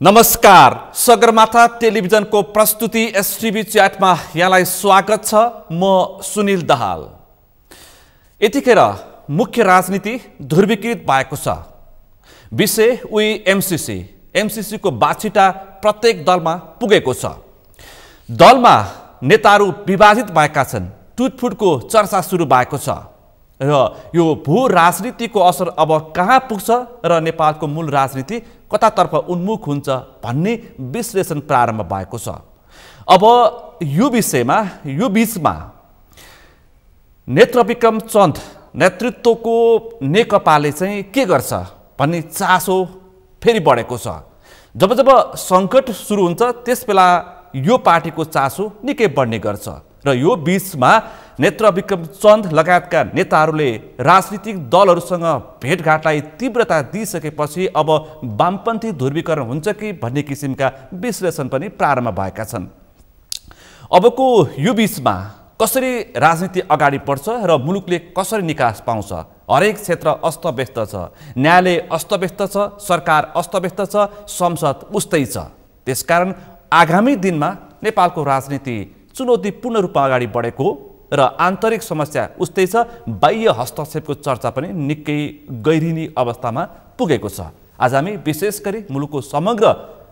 नमस्कार, सगरमाथा टेलिभिजनको प्रस्तुति एसटिभी च्याटमा यहाँलाई स्वागत छ। म सुनिल दाहाल। यतिखेर मुख्य राजनीति ध्रुवीकृत भएको छ। विषय उही एमसीसी को बाछिटा प्रत्येक दलमा पुगेको छ। दलमा नेताहरू विभाजित भएका छन्। टुटफुटको चर्चा सुरु भएको छ र यो भू राजनीतिको असर अब कहाँ पुग्छ र नेपालको मूल राजनीति कतातर्फ उन्मुख हुन्छ भन्ने विश्लेषण प्रारम्भ भएको छ। अब यो बीचमा नेत्रविक्रम चन्द नेतृत्वको नेकपाले चाहिँ के गर्छ भन्ने चासो फेरि बढेको छ। जब सङ्कट सुरु हुन्छ त्यसबेला यो पार्टीको चासो निकै बढ्ने गर्छ र यो बीचमा नेत्रविक्रम चन्द लगायतका नेताहरूले राजनीतिक दलहरूसँग भेटघाटलाई तीव्रता दिइसकेपछि अब वामपन्थी ध्रुवीकरण हुन्छ कि भन्ने किसिमका विश्लेषण पनि प्रारम्भ भएका छन्। अबको यो बीचमा कसरी राजनीति अगाडि बढ्छ र मुलुकले कसरी निकास पाउँछ? हरेक क्षेत्र अस्तव्यस्त छ, न्यायालय अस्तव्यस्त छ, सरकार अस्तव्यस्त छ, संसद उस्तै छ। त्यसकारण आगामी दिनमा नेपालको राजनीति चुनौतीपूर्ण रूपमा अगाडि बढेको र आन्तरिक समस्या उस्तै छ। बाह्य हस्तक्षेपको चर्चा पनि निकै गहिरिने अवस्थामा पुगेको छ। आज हामी विशेष गरी मुलुकको समग्र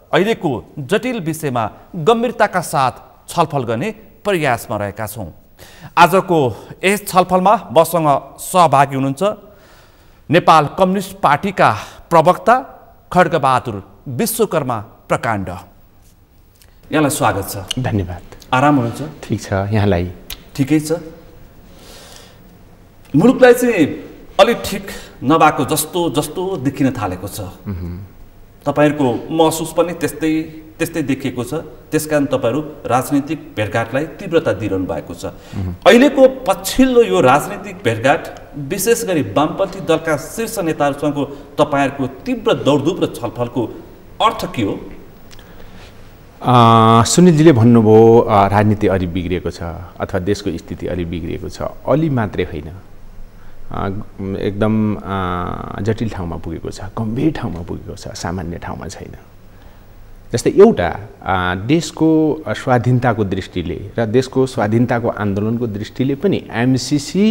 अहिलेको जटिल विषयमा गम्भीरताका साथ छलफल गर्ने प्रयासमा रहेका छौँ। आजको यस छलफलमा मसँग सहभागी हुनुहुन्छ नेपाल कम्युनिस्ट पार्टीका प्रवक्ता खड्गबहादुर विश्वकर्मा प्रकाण्ड। यहाँलाई स्वागत छ। धन्यवाद। आराम हुनुहुन्छ? ठिक छ। यहाँलाई? ठिकै छ। मुलुकलाई चाहिँ अलिक ठिक नभएको जस्तो देखिन थालेको छ। तपाईहरुको महसुस पनि त्यस्तै देखिएको छ। त्यसकारण तपाईहरु राजनीतिक भेटघाटलाई तीव्रता दिइरहनु भएको छ। अहिलेको पछिल्लो यो राजनीतिक भेटघाट विशेष गरी वामपन्थी दलका शीर्ष नेताहरूसँगको तपाईहरुको तीव्र दौडधुप र छलफलको अर्थ के हो? सुनिलजीले भन्नुभयो राजनीति अलि बिग्रिएको छ अथवा देशको स्थिति अलि बिग्रिएको छ। अलि मात्रै होइन, एकदम जटिल ठाउँमा पुगेको छ, गम्भीर ठाउँमा पुगेको छ, सामान्य ठाउँमा छैन। जस्तै एउटा देशको स्वाधीनताको दृष्टिले र देशको स्वाधीनताको आन्दोलनको दृष्टिले पनि एमसीसी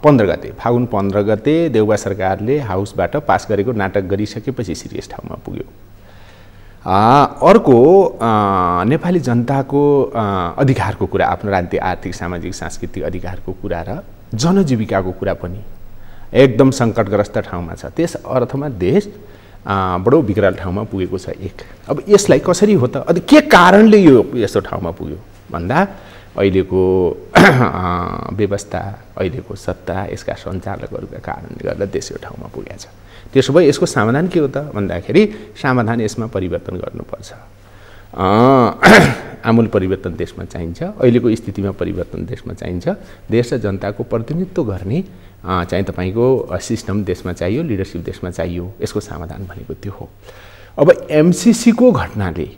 15 गते फागुन 15 गते देउबा सरकारले हाउसबाट पास गरेको नाटक गरिसकेपछि सिरियस ठाउँमा पुग्यो। अर्को नेपाली जनताको अधिकारको कुरा, आफ्नो राजनीतिक आर्थिक सामाजिक सांस्कृतिक अधिकारको कुरा र जनजीविकाको कुरा पनि एकदम सङ्कटग्रस्त ठाउँमा छ। त्यस अर्थमा देश बडो विकराल ठाउँमा पुगेको छ। अब यसलाई कसरी हो त? के कारणले यो यस्तो ठाउँमा पुग्यो भन्दा अहिलेको व्यवस्था, अहिलेको सत्ता, यसका सञ्चालकहरूका कारणले गर्दा देश यो ठाउँमा पुगेको छ। त्यसो भए यसको समाधान के हो त भन्दाखेरि समाधान यसमा परिवर्तन गर्नुपर्छ। आमूल परिवर्तन देशमा चाहिन्छ। अहिलेको स्थितिमा परिवर्तन देशमा चाहिन्छ। देश र जनताको प्रतिनिधित्व गर्ने चाहिँ तपाईको सिस्टम देशमा चाहियो, लिडरसिप देशमा चाहियो। यसको समाधान भनेको त्यो हो। अब एमसीसी को घटनाले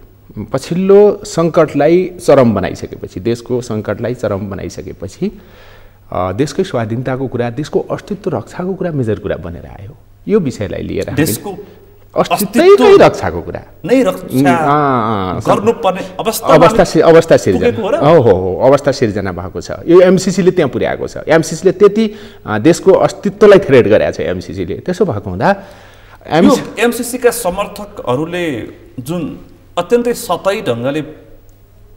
पछिल्लो सङ्कटलाई चरम बनाइसकेपछि, देशको सङ्कटलाई चरम बनाइसकेपछि देशकै स्वाधीनताको कुरा, देशको अस्तित्व रक्षाको कुरा मेजर कुरा बनेर आयो। यो विषयलाई लिएर देशको अस्तित्वकै रक्षाको कुरा नै गर्नुपर्ने अवस्था सिर्जना अवस्था सिर्जना भएको छ। यो एमसीसीले त्यहाँ पुर्याएको छ। एमसीसीले त्यति देशको अस्तित्वलाई थ्रेट गरेको छ। एमसीसीले त्यसो भएको हुँदा एमसीसीका समर्थकहरूले जुन अत्यन्तै सतही ढङ्गले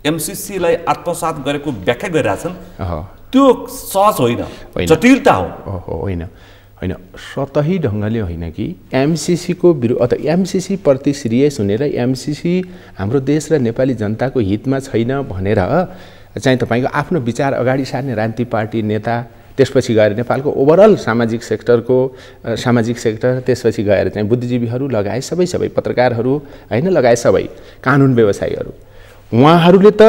एमसीसीलाई आत्मसात गरेको व्याख्या गरिरहेछन् त्यो सहज होइन, जटिलता हो। होइन, सतही ढङ्गले होइन कि एमसीसी को विरुद्ध अथवा एमसीसी प्रति सिरियस हुने र एमसीसी हाम्रो देश र नेपाली जनताको हितमा छैन भनेर चाहिँ तपाईको आफ्नो विचार अगाडि सार्ने राजनीतिक पार्टी नेता, त्यसपछि गएर नेपालको ओभरअल सामाजिक सेक्टर, त्यसपछि गएर चाहिँ बुद्धिजीवीहरू लगायत सबै पत्रकारहरू होइन, लगायत सबै कानुन व्यवसायीहरू, उहाँहरूले त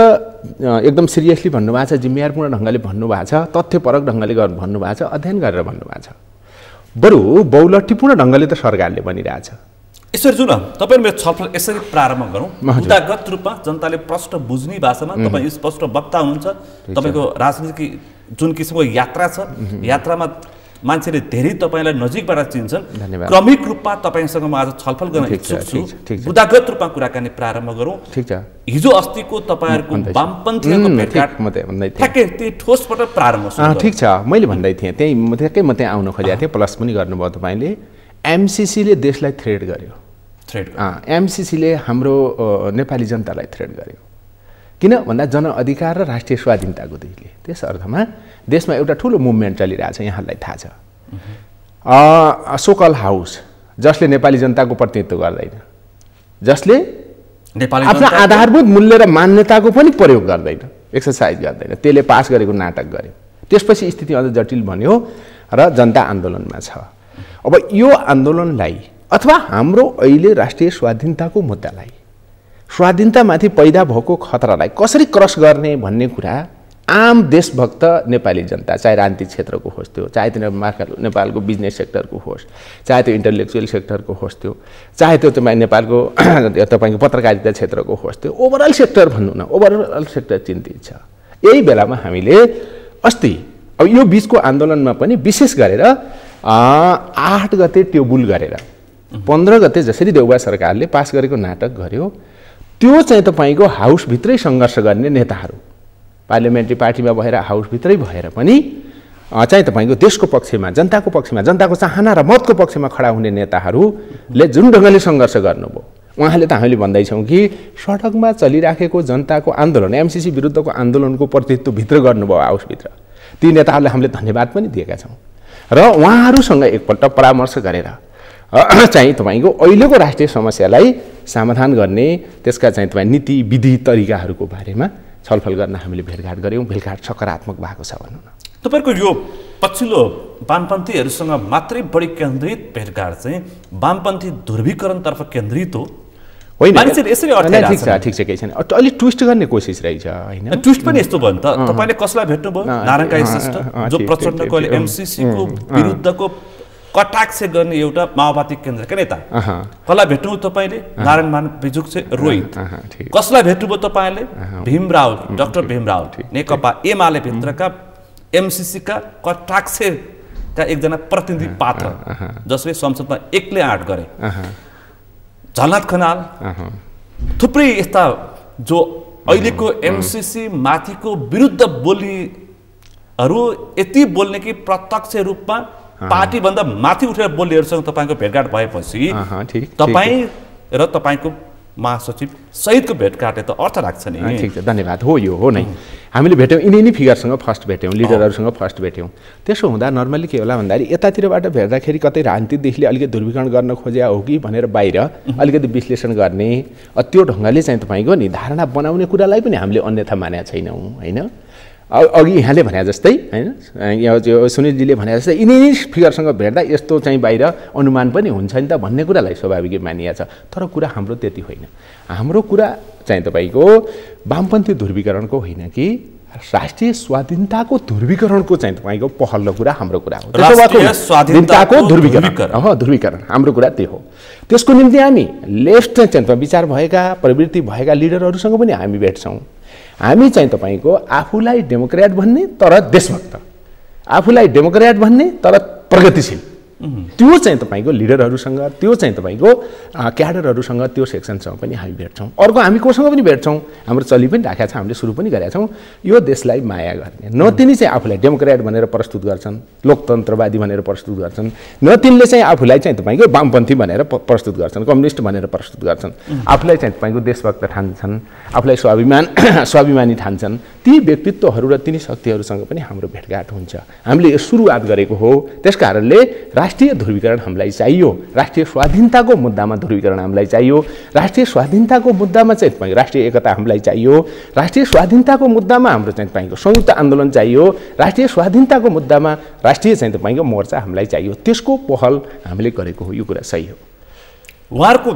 एकदम सिरियसली भन्नुभएको छ, जिम्मेवारपूर्ण ढङ्गले भन्नुभएको छ, तथ्यपरक ढङ्गले भन्नुभएको छ, अध्ययन गरेर भन्नुभएको छ। बरु बहुलट्ठीपूर्ण ढङ्गले त सरकारले भनिरहेछ। यसरी जुन तपाईहरु मेरो छलफल यसरी प्रारम्भ गरौँ। मुद्दागत रूपमा जनताले प्रश्न बुझ्ने भाषामा तपाई स्पष्ट वक्ता हुनुहुन्छ। तपाईको राजनीतिक जुन किसिमको यात्रा छ, यात्रामा मान्छेले धेरै तपाईँलाई नजिकबाट चिन्छन्। धन्यवाद। क्रमिक रूपमा तपाईँसँग म आज छलफल गर्न इच्छुक छु। बुदागत रूपमा कुराकानी प्रारम्भ गरौँ। ठिक छ। हिजो अस्तिको तपाईँहरूको वामपन्थीहरूको भेटघाट ठ्याक्कै त्यही ठोसबाट प्रारम्भ सुरु। ठिक छ, मैले भन्दै थिएँ त्यही ठ्याक्कै म त्यहाँ आउन खोजेको थिएँ। प्लस पनि गर्नुभयो तपाईँले। एमसिसीले देशलाई थ्रेड गर्यो। एमसिसीले हाम्रो नेपाली जनतालाई थ्रेड गर्यो। किन भन्दा जनअधिकार र राष्ट्रिय स्वाधीनताको दिगले। त्यस अर्थमा देशमा एउटा ठुलो मुभमेन्ट चलिरहेछ, यहाँलाई थाहा छ। सोकल हाउस जसले नेपाली जनताको प्रतिनिधित्व गर्दैन, जसले आफ्नो आधारभूत मूल्य र मान्यताको पनि प्रयोग गर्दैन, एक्सर्साइज गर्दैन, त्यसले पास गरेको नाटक गर्यो। त्यसपछि स्थिति अझ जटिल बन्यो र जनता आन्दोलनमा छ। अब यो आन्दोलनलाई अथवा हाम्रो अहिले राष्ट्रिय स्वाधीनताको मुद्दालाई, स्वाधीनतामाथि पैदा भएको खतरालाई कसरी क्रस गर्ने भन्ने कुरा आम देशभक्त नेपाली जनता, चाहे राजनीतिक क्षेत्रको होस् त्यो, चाहे त्यो नेपालको बिजनेस सेक्टरको होस्, चाहे त्यो इन्टेलेक्चुअल सेक्टरको होस् त्यो, चाहे त्यो नेपालको तपाईँको पत्रकारिता क्षेत्रको होस् त्यो, ओभरअल सेक्टर भन्नु न, ओभरअल सेक्टर चिन्तित छ। यही बेलामा हामीले अस्ति अब यो बिचको आन्दोलनमा पनि विशेष गरेर 8 गते टेबुल गरेर 15 गते जसरी देउबा सरकारले पास गरेको नाटक गर्यो, त्यो चाहिँ तपाईँको हाउसभित्रै सङ्घर्ष गर्ने नेताहरू, पार्लियामेन्ट्री पार्टीमा भएर हाउसभित्रै भएर पनि चाहिँ तपाईँको देशको पक्षमा, जनताको पक्षमा, जनताको चाहना र मतको पक्षमा खडा हुने नेताहरूले जुन ढङ्गले सङ्घर्ष गर्नुभयो, उहाँले त हामीले भन्दैछौँ कि सडकमा चलिराखेको जनताको आन्दोलन, एमसिसी विरुद्धको आन्दोलनको प्रतिनिधित्व भित्र गर्नुभयो हाउसभित्र। ती नेताहरूलाई हामीले धन्यवाद पनि दिएका छौँ र उहाँहरूसँग एकपल्ट परामर्श गरेर चाहिँ तपाईँको अहिलेको राष्ट्रिय समस्यालाई समाधान गर्ने त्यसका चाहिँ तपाईँ नीति विधि तरिकाहरूको बारेमा छलफल गर्न हामीले भेटघाट गऱ्यौँ। भेटघाट सकारात्मक भएको छ भनौँ न। तपाईँको यो पछिल्लो वामपन्थीहरूसँग मात्रै बढी केन्द्रित भेटघाट चाहिँ वामपन्थी ध्रुवीकरणतर्फ केन्द्रित हो होइन? ठिक छ, केही छैन। अलिक ट्विस्ट गर्ने कोसिस रहेछ होइन? ट्विस्ट पनि यस्तो भयो नि त, तपाईँले कसलाई भेट्नुभयो? नारायण श्रेष्ठ, जो प्रचण्डको अहिले एमसिसीको विरुद्धको कटाक्ष गर्ने एउटा माओवादी केन्द्रका नेता। कसलाई भेट्नुभयो तपाईँले? नारायण बिजुक चाहिँ रोहित। कसलाई भेट्नुभयो तपाईँले? भीम रावल, डाक्टर भीम रावल, नेकपा एमाले भित्रका एमसिसीका कटाक्षका एकजना प्रतिनिधि पात्र जसले संसदमा 1-8 गरे। झलनाथ खनाल, थुप्रै यस्ता जो अहिलेको एमसिसी माथिको विरुद्ध बोलीहरू यति बोल्ने कि प्रत्यक्ष रूपमा पार्टीभन्दा माथि उठेर बोल्नेहरूसँग तपाईँको भेटघाट भएपछि तपाईँ र तपाईँको महासचिव सहितको भेटघाटले त अर्थ राख्छ नि। ठिक छ, धन्यवाद। हो, यो हो नै। हामीले भेट्यौँ, यिनी फिगरसँग फर्स्ट भेट्यौँ, लिडरहरूसँग फर्स्ट भेट्यौँ। त्यसो हुँदा नर्मली के होला भन्दाखेरि यतातिरबाट भेट्दाखेरि कतै राजनीतिदेखि अलिकति ध्रुवीकरण गर्न खोज्या हो कि भनेर बाहिर अलिकति विश्लेषण गर्ने, त्यो ढङ्गले चाहिँ तपाईँको नि धारणा बनाउने कुरालाई पनि हामीले अन्यथा मानेका छैनौँ होइन? अघि यहाँले भने जस्तै होइन, यहाँ सुनिलजीले भने जस्तै यिनी फिगरसँग भेट्दा यस्तो चाहिँ बाहिर अनुमान पनि हुन्छ नि त भन्ने कुरालाई स्वाभाविकै मानिया छ। तर कुरा हाम्रो त्यति होइन। हाम्रो कुरा चाहिँ तपाईँको वामपन्थी ध्रुवीकरणको होइन कि राष्ट्रिय स्वाधीनताको ध्रुवीकरणको चाहिँ तपाईँको पहल्लो कुरा हाम्रो कुरा हो। स्वाधीनताको ध्रुवीकरण हाम्रो कुरा त्यो हो। त्यसको निम्ति हामी लेफ्ट चाहिँ विचार भएका, प्रवृत्ति भएका लिडरहरूसँग पनि हामी भेट्छौँ। हामी चाहिँ तपाईँको आफूलाई डेमोक्रेट भन्ने तर देशभक्त, आफूलाई डेमोक्रेट भन्ने तर प्रगतिशील, त्यो चाहिँ तपाईँको लिडरहरूसँग, त्यो चाहिँ तपाईँको क्याडरहरूसँग, त्यो सेक्सनसँग पनि हामी भेट्छौँ। अर्को हामी कोसँग पनि भेट्छौँ, हाम्रो चलि पनि राखेका छ, हामीले सुरु पनि गरेका छौँ। यो देशलाई माया गर्ने, न तिनी चाहिँ आफूलाई डेमोक्रेट भनेर प्रस्तुत गर्छन्, लोकतन्त्रवादी भनेर प्रस्तुत गर्छन्, न तिनले चाहिँ आफूलाई चाहिँ तपाईँको वामपन्थी भनेर प्रस्तुत गर्छन्, कम्युनिस्ट भनेर प्रस्तुत गर्छन्। आफूलाई चाहिँ तपाईँको देशभक्त ठान्छन्, आफूलाई स्वाभिमानी ठान्छन्। ती व्यक्तित्वहरू र तिनी शक्तिहरूसँग पनि हाम्रो भेटघाट हुन्छ। हामीले यो सुरुवात गरेको हो। त्यस कारणले राष्ट्रिय ध्रुवीकरण हामीलाई चाहियो, राष्ट्रिय स्वाधीनताको मुद्दामा ध्रुवीकरण हामीलाई चाहियो, राष्ट्रिय स्वाधीनताको मुद्दामा चाहिँ तपाईँको राष्ट्रिय एकता हामीलाई चाहियो, राष्ट्रिय स्वाधीनताको मुद्दामा हाम्रो चाहिँ तपाईँको संयुक्त आन्दोलन चाहियो, राष्ट्रिय स्वाधीनताको मुद्दामा राष्ट्रिय चाहिँ तपाईँको मोर्चा हामीलाई चाहियो। त्यसको पहल हामीले गरेको हो। यो कुरा सही हो। उहाँहरूको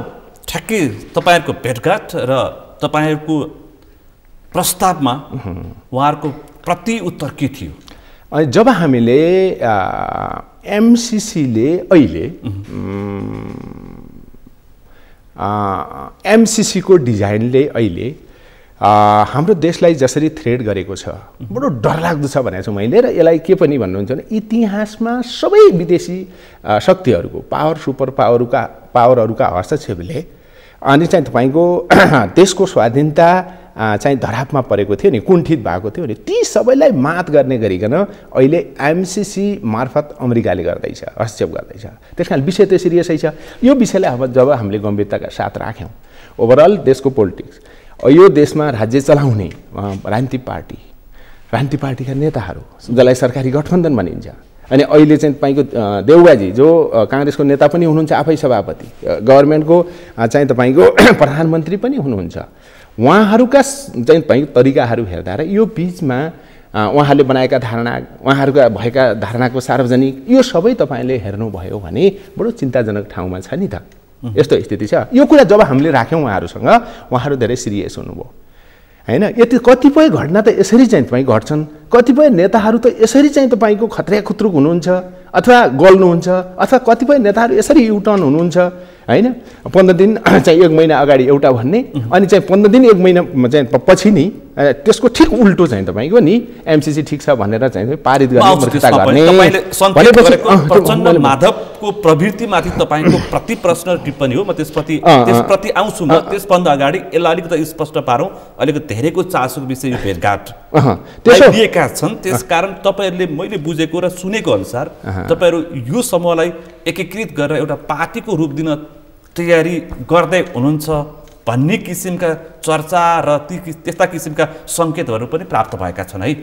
ठ्याक्कै तपाईँहरूको भेटघाट र तपाईँहरूको प्रस्तावमा उहाँहरूको प्रति उत्तर के थियो? जब हामीले एमसिसीले अहिले एमसिसीको डिजाइनले अहिले हाम्रो देशलाई जसरी थ्रेड गरेको छ बडो डरलाग्दो छ भनेको छु मैले। र यसलाई के पनि भन्नुहुन्छ भने इतिहासमा सबै विदेशी शक्तिहरूको सुपर पावरहरूका हस्तक्षेपले अनि चाहिँ तपाईँको देशको स्वाधीनता चाहिँ धरापमा परेको थियो नि, कुण्ठित भएको थियो नि, ती सबैलाई मात गर्ने गरिकन अहिले एमसिसी मार्फत अमेरिकाले गर्दैछ, हस्तक्षेप गर्दैछ। त्यस कारण विषय त सिरियसै छ। यो विषयलाई अब जब हामीले गम्भीरताका साथ राख्यौँ, ओभरअल देशको पोलिटिक्स, यो देशमा राज्य चलाउने राजनीतिक पार्टीका नेताहरू जसलाई सरकारी गठबन्धन भनिन्छ, अनि अहिले चाहिँ तपाईँको देउबाजी जो काङ्ग्रेसको नेता पनि हुनुहुन्छ, आफै सभापति, गभर्मेन्टको चाहिँ तपाईँको प्रधानमन्त्री पनि हुनुहुन्छ, उहाँहरूका चाहिँ तपाईँको तरिकाहरू हेर्दा र यो बिचमा उहाँहरूले बनाएका धारणा, उहाँहरूका भएका धारणाको सार्वजनिक, यो सबै तपाईँले हेर्नुभयो भने बडो चिन्ताजनक ठाउँमा छ नि त। यस्तो स्थिति छ। यो कुरा जब हामीले राख्यौँ उहाँहरूसँग, उहाँहरू धेरै सिरियस हुनुभयो हैन। यति कतिपय घटना त यसरी चाहिँ तपाईँ घट्छन्, कतिपय नेताहरू त यसरी चाहिँ तपाईँको खत्रिया खुत्रुक हुनुहुन्छ अथवा गल्नुहुन्छ, अथवा कतिपय नेताहरू यसरी युटर्न हुनुहुन्छ हैन। 15 दिन चाहिँ 1 महिना अगाडि एउटा भन्ने, अनि चाहिँ 15 दिन 1 महिना चाहिँ पछि नि त्यसको ठिक उल्टो चाहिँ तपाईँको नि एमसिसी ठिक छ भनेर चाहिँ पारित गर्ने प्रस्ताव गर्ने प्रचण्ड माधवको प्रवृत्तिमाथि तपाईँको प्रति प्रश्न टिप्पणी हो। म त्यसप्रति आउँछु। म त्यसभन्दा अगाडि यसलाई अलिकति स्पष्ट पारौँ। अलिकति धेरैको चासोको विषय यो भेटघाट लिएका छन्। त्यसकारण तपाईँहरूले मैले बुझेको र सुनेको अनुसार तपाईँहरू यो समूहलाई एकीकृत गरेर एउटा पार्टीको रूप दिन तयारी गर्दै हुनुहुन्छ भन्ने किसिमका चर्चा र त्यस्ता किसिमका सङ्केतहरू पनि प्राप्त भएका छन् है?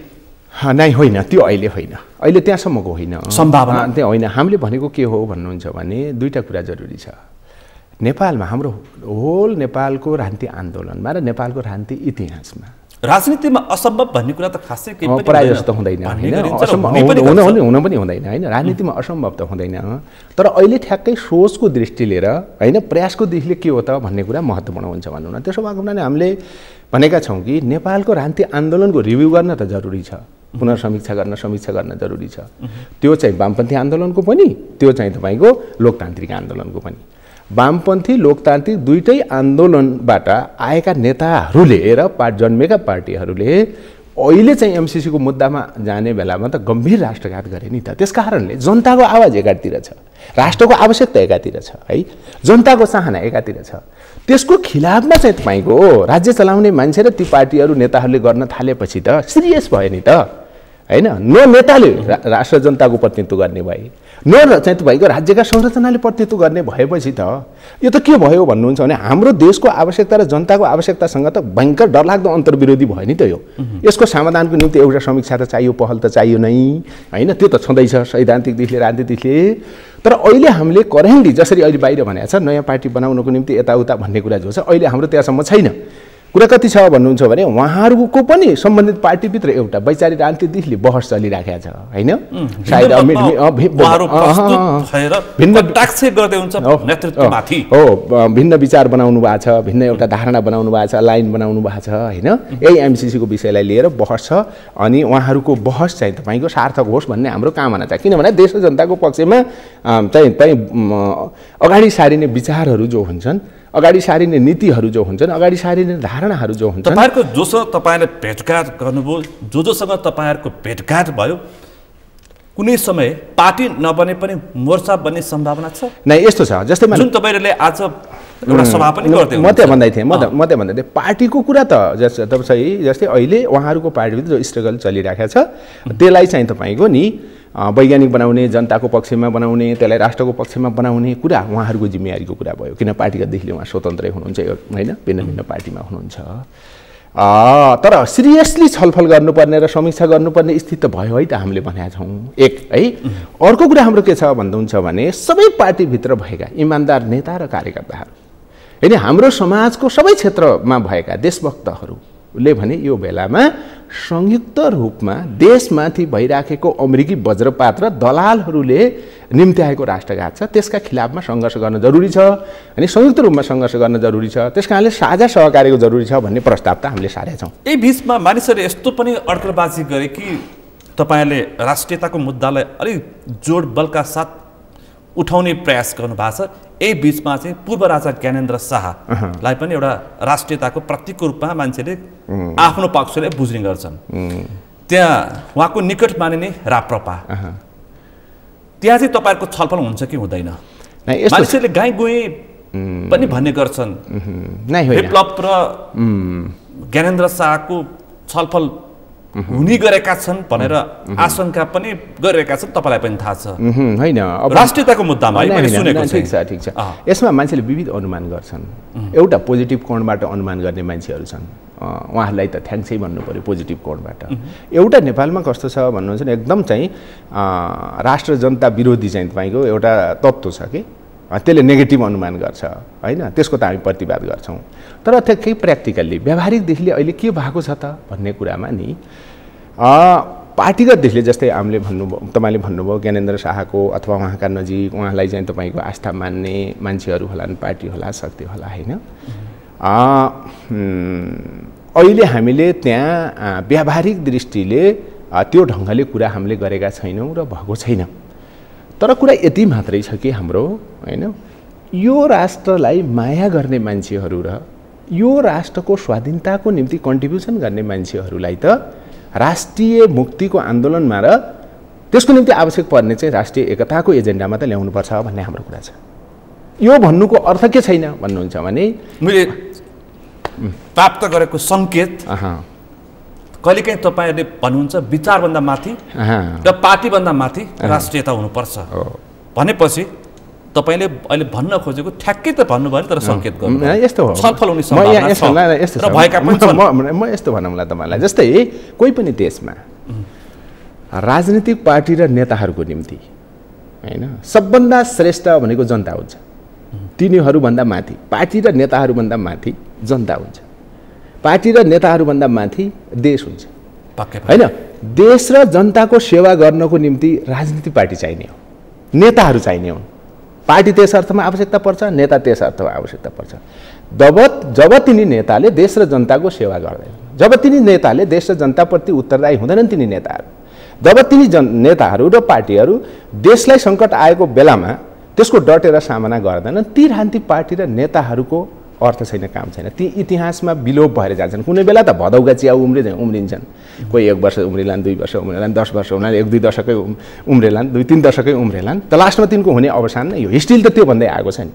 नै होइन, त्यो अहिले होइन, अहिले त्यहाँसम्मको होइन, सम्भावना त्यो होइन। हामीले भनेको के हो भन्नुहुन्छ भने दुईटा कुरा जरुरी छ। नेपालमा हाम्रो होल नेपालको राजनीति आन्दोलनमा र नेपालको राजनीति इतिहासमा राजनीतिमा असम्भव भन्ने कुरा त खासै केही पनि प्रायः जस्तो हुँदैन हैन, हुन पनि हुँदैन हैन, राजनीतिमा असम्भव त हुँदैन। तर अहिले ठ्याक्कै सोचको दृष्टि लिएर हैन, प्रयासको दृष्टिले के हो त भन्ने कुरा महत्त्वपूर्ण हुन्छ भन्नु न। त्यसो भएको हुनाले हामीले भनेका छौँ कि नेपालको राजनीति आन्दोलनको रिभ्यू गर्न त जरुरी छ, पुनर्समीक्षा गर्न जरुरी छ। त्यो चाहिँ वामपन्थी आन्दोलनको पनि, त्यो चाहिँ तपाईँको लोकतान्त्रिक आन्दोलनको पनि। वामपन्थी लोकतान्त्रिक दुईटै आन्दोलनबाट आएका नेताहरूले र जन्मेका पार्टीहरूले अहिले चाहिँ एमसिसीको मुद्दामा जाने बेलामा त गम्भीर राष्ट्रघात गरे नि त। त्यस कारणले जनताको आवाज एकातिर छ, राष्ट्रको आवश्यकता एकातिर छ है, जनताको चाहना एकातिर छ। त्यसको खिलाफमा चाहिँ तपाईँको राज्य चलाउने मान्छे र ती पार्टीहरू नेताहरूले गर्न थालेपछि त सिरियस भयो नि त हैन। न नेताले राष्ट्र जनताको प्रतिनिधित्व गर्ने भए, न चाहिँ तपाईँको राज्यका संरचनाले प्रतिनिधित्व गर्ने भएपछि त यो त के भयो भन्नुहुन्छ भने हाम्रो देशको आवश्यकता र जनताको आवश्यकतासँग त भयङ्कर डरलाग्दो अन्तर्विरोधी भयो नि त। यसको समाधानको निम्ति एउटा समीक्षा त चाहियो, पहल त चाहियो नै हैन। त्यो त छँदैछ सैद्धान्तिक दिशले, राजनीतिक दिशले। तर अहिले हामीले करेन्टली जसरी अहिले बाहिर भनेको छ नयाँ पार्टी बनाउनको निम्ति यताउता भन्ने कुरा जो छ, अहिले हाम्रो त्यहाँसम्म छैन। कुरा कति छ भन्नुहुन्छ भने उहाँहरूको पनि सम्बन्धित पार्टीभित्र एउटा वैचारिक राजनीतिक दिशले बहस चलिराखेको छ हैन। सायद भिन्न विचार बनाउनु भएको छ, भिन्न एउटा धारणा बनाउनु भएको छ, लाइन बनाउनु भएको छ हैन। यही एमसिसीको विषयलाई लिएर बहस छ, अनि उहाँहरूको बहस चाहिँ तपाईँको सार्थक होस् भन्ने हाम्रो कामना छ। किनभने देश र जनताको पक्षमा चाहिँ अगाडि सारिने विचारहरू जो हुन्छन्, अगाडि सारिने नीतिहरू जो हुन्छन्, अगाडि सारिने धारणाहरू जो हुन्छन्, तपाईँहरूको जोसँग तपाईँले भेटघाट गर्नुभयो, जोसँग तपाईँहरूको भेटघाट भयो, कुनै समय पार्टी नबने पनि मोर्चा बन्ने सम्भावना छ? नै यस्तो छ जस्तै जुन तपाईँहरूले आज एउटा सभा पनि गर्दै म त्यहाँ भन्दै थिएँ पार्टीको कुरा त जस्तै अहिले उहाँहरूको पार्टीभित्र जो स्ट्रगल चलिरहेको छ त्यसलाई चाहिँ तपाईँको नि वैज्ञानिक बनाउने, जनताको पक्षमा बनाउने, त्यसलाई राष्ट्रको पक्षमा बनाउने कुरा उहाँहरूको जिम्मेवारीको कुरा भयो। किन पार्टीका दिशले उहाँ स्वतन्त्रै हुनुहुन्छ हैन, भिन्न भिन्न पार्टीमा हुनुहुन्छ। तर सिरियसली छलफल गर्नुपर्ने र समीक्षा गर्नुपर्ने स्थिति त भयो है त हामीले भनेका छौँ एक है। अर्को कुरा हाम्रो के छ भन्नुहुन्छ भने सबै पार्टीभित्र भएका इमान्दार नेता र कार्यकर्ताहरू हैन, हाम्रो समाजको सबै क्षेत्रमा भएका देशभक्तहरूले भने यो बेलामा संयुक्त रूपमा देशमाथि भइराखेको अमेरिकी वज्रपात र दलालहरूले निम्त्याएको राष्ट्रघात छ, त्यसका खिलाफमा सङ्घर्ष गर्न जरुरी छ, अनि संयुक्त रूपमा सङ्घर्ष गर्न जरुरी छ। त्यसकारणले साझा सहकार्यको जरुरी छ भन्ने प्रस्ताव त हामीले सारेका छौँ। यही बिचमा मानिसहरूले यस्तो पनि अड्कलबाजी गरे कि तपाईँले राष्ट्रियताको मुद्दालाई अलिक जोड बलका साथ उठाउने प्रयास गर्नुभएको छ। यही बिचमा चाहिँ पूर्व राजा ज्ञानेन्द्र शाहलाई पनि एउटा राष्ट्रियताको प्रतीकको रूपमा मान्छेले आफ्नो पक्षले बुझ्ने गर्छन्। त्यहाँ उहाँको निकट मानिने राप्रपा, त्यहाँ चाहिँ तपाईँहरूको छलफल हुन्छ कि हुँदैन? मानिसहरूले गाई गुई पनि भन्ने गर्छन्, विप्लव र ज्ञानेन्द्र शाहको छलफल हुने गरेका छन् भनेर आशंका पनि गरिरहेका छन्, तपाईँलाई पनि थाहा छ होइन? राष्ट्रियताको मुद्दामा ठिक छ। यसमा मान्छेले विविध अनुमान गर्छन्। एउटा पोजिटिभ कोणबाट अनुमान गर्ने मान्छेहरू छन्, उहाँहरूलाई त थ्याङ्क्सै भन्नु पऱ्यो पोजिटिभ कोणबाट। एउटा नेपालमा कस्तो छ भन्नुहुन्छ भने एकदम चाहिँ राष्ट्र जनता विरोधी चाहिँ तपाईँको एउटा तत्त्व छ कि त्यसले नेगेटिभ अनुमान गर्छ होइन, त्यसको त हामी प्रतिवाद गर्छौँ। तर ठ्याक्कै प्र्याक्टिकल्ली व्यावहारिक दृष्टिले अहिले के भएको छ त भन्ने कुरामा नि पार्टीगत दृष्टिले जस्तै हामीले तपाईँले भन्नुभयो ज्ञानेन्द्र शाहको अथवा उहाँका नजिक उहाँलाई चाहिँ तपाईँको आस्था मान्ने मान्छेहरू होलान्, पार्टी होला, शक्ति होला होइन। अहिले हामीले त्यहाँ व्यावहारिक दृष्टिले त्यो ढङ्गले कुरा हामीले गरेका छैनौँ र भएको छैन। तर कुरा यति मात्रै छ कि हाम्रो होइन, यो राष्ट्रलाई माया गर्ने मान्छेहरू र यो राष्ट्रको स्वाधीनताको निम्ति कन्ट्रिब्युसन गर्ने मान्छेहरूलाई त राष्ट्रिय मुक्तिको आन्दोलनमा र त्यसको निम्ति आवश्यक पर्ने चाहिँ राष्ट्रिय एकताको एजेन्डामा त ल्याउनुपर्छ भन्ने हाम्रो कुरा छ। यो भन्नुको अर्थ के छैन भन्नुहुन्छ भने मैले प्राप्त गरेको सङ्केत कहिलेकाहीँ तपाईँहरूले भन्नुहुन्छ विचारभन्दा माथि र पार्टीभन्दा माथि राष्ट्रियता हुनुपर्छ भनेपछि तपाईँले अहिले भन्न खोजेको ठ्याक्कै त भन्नुभयो तर सङ्केत गर्नु यस्तो हो। छलफल हुने सम्भावना छ र भएका पनि छन्। म यस्तो भनौँला तपाईँलाई, जस्तै कोही पनि देशमा राजनीतिक पार्टी र नेताहरूको निम्ति होइन सबभन्दा श्रेष्ठ भनेको जनता हुन्छ। तिनीहरूभन्दा माथि पार्टी र नेताहरूभन्दा माथि जनता हुन्छ, पार्टी र नेताहरूभन्दा माथि देश हुन्छ होइन। देश र जनताको सेवा गर्नको निम्ति राजनीतिक पार्टी चाहिने हो, नेताहरू चाहिने हुन्। पार्टी त्यस अर्थमा आवश्यकता पर्छ, नेता त्यस अर्थमा आवश्यकता पर्छ। जब तिनी नेताले देश र जनताको सेवा गर्दैन, जब तिनी नेताले देश र जनताप्रति उत्तरदायी हुँदैनन् तिनी नेताहरू, जब तिनी नेताहरू र पार्टीहरू देशलाई सङ्कट आएको बेलामा त्यसको डटेर सामना गर्दैनन्, ती राजनीतिक पार्टी र नेताहरूको अर्थ छैन, काम छैन। ती इतिहासमा विलोप भएर जान्छन्। कुनै बेला त भदौका चिया उम्रिन्छन्, कोही 1 वर्ष उम्रिलान्, 2 वर्ष उम्रिलान्, 10 वर्ष उनीहरूले 1-2 दशकै उम्रेलान्, 2-3 दशकै उम्रेलान्, त लास्टमा तिनको हुने अवसान नै हो। स्टिल त त्यो भन्दै आएको छ नि।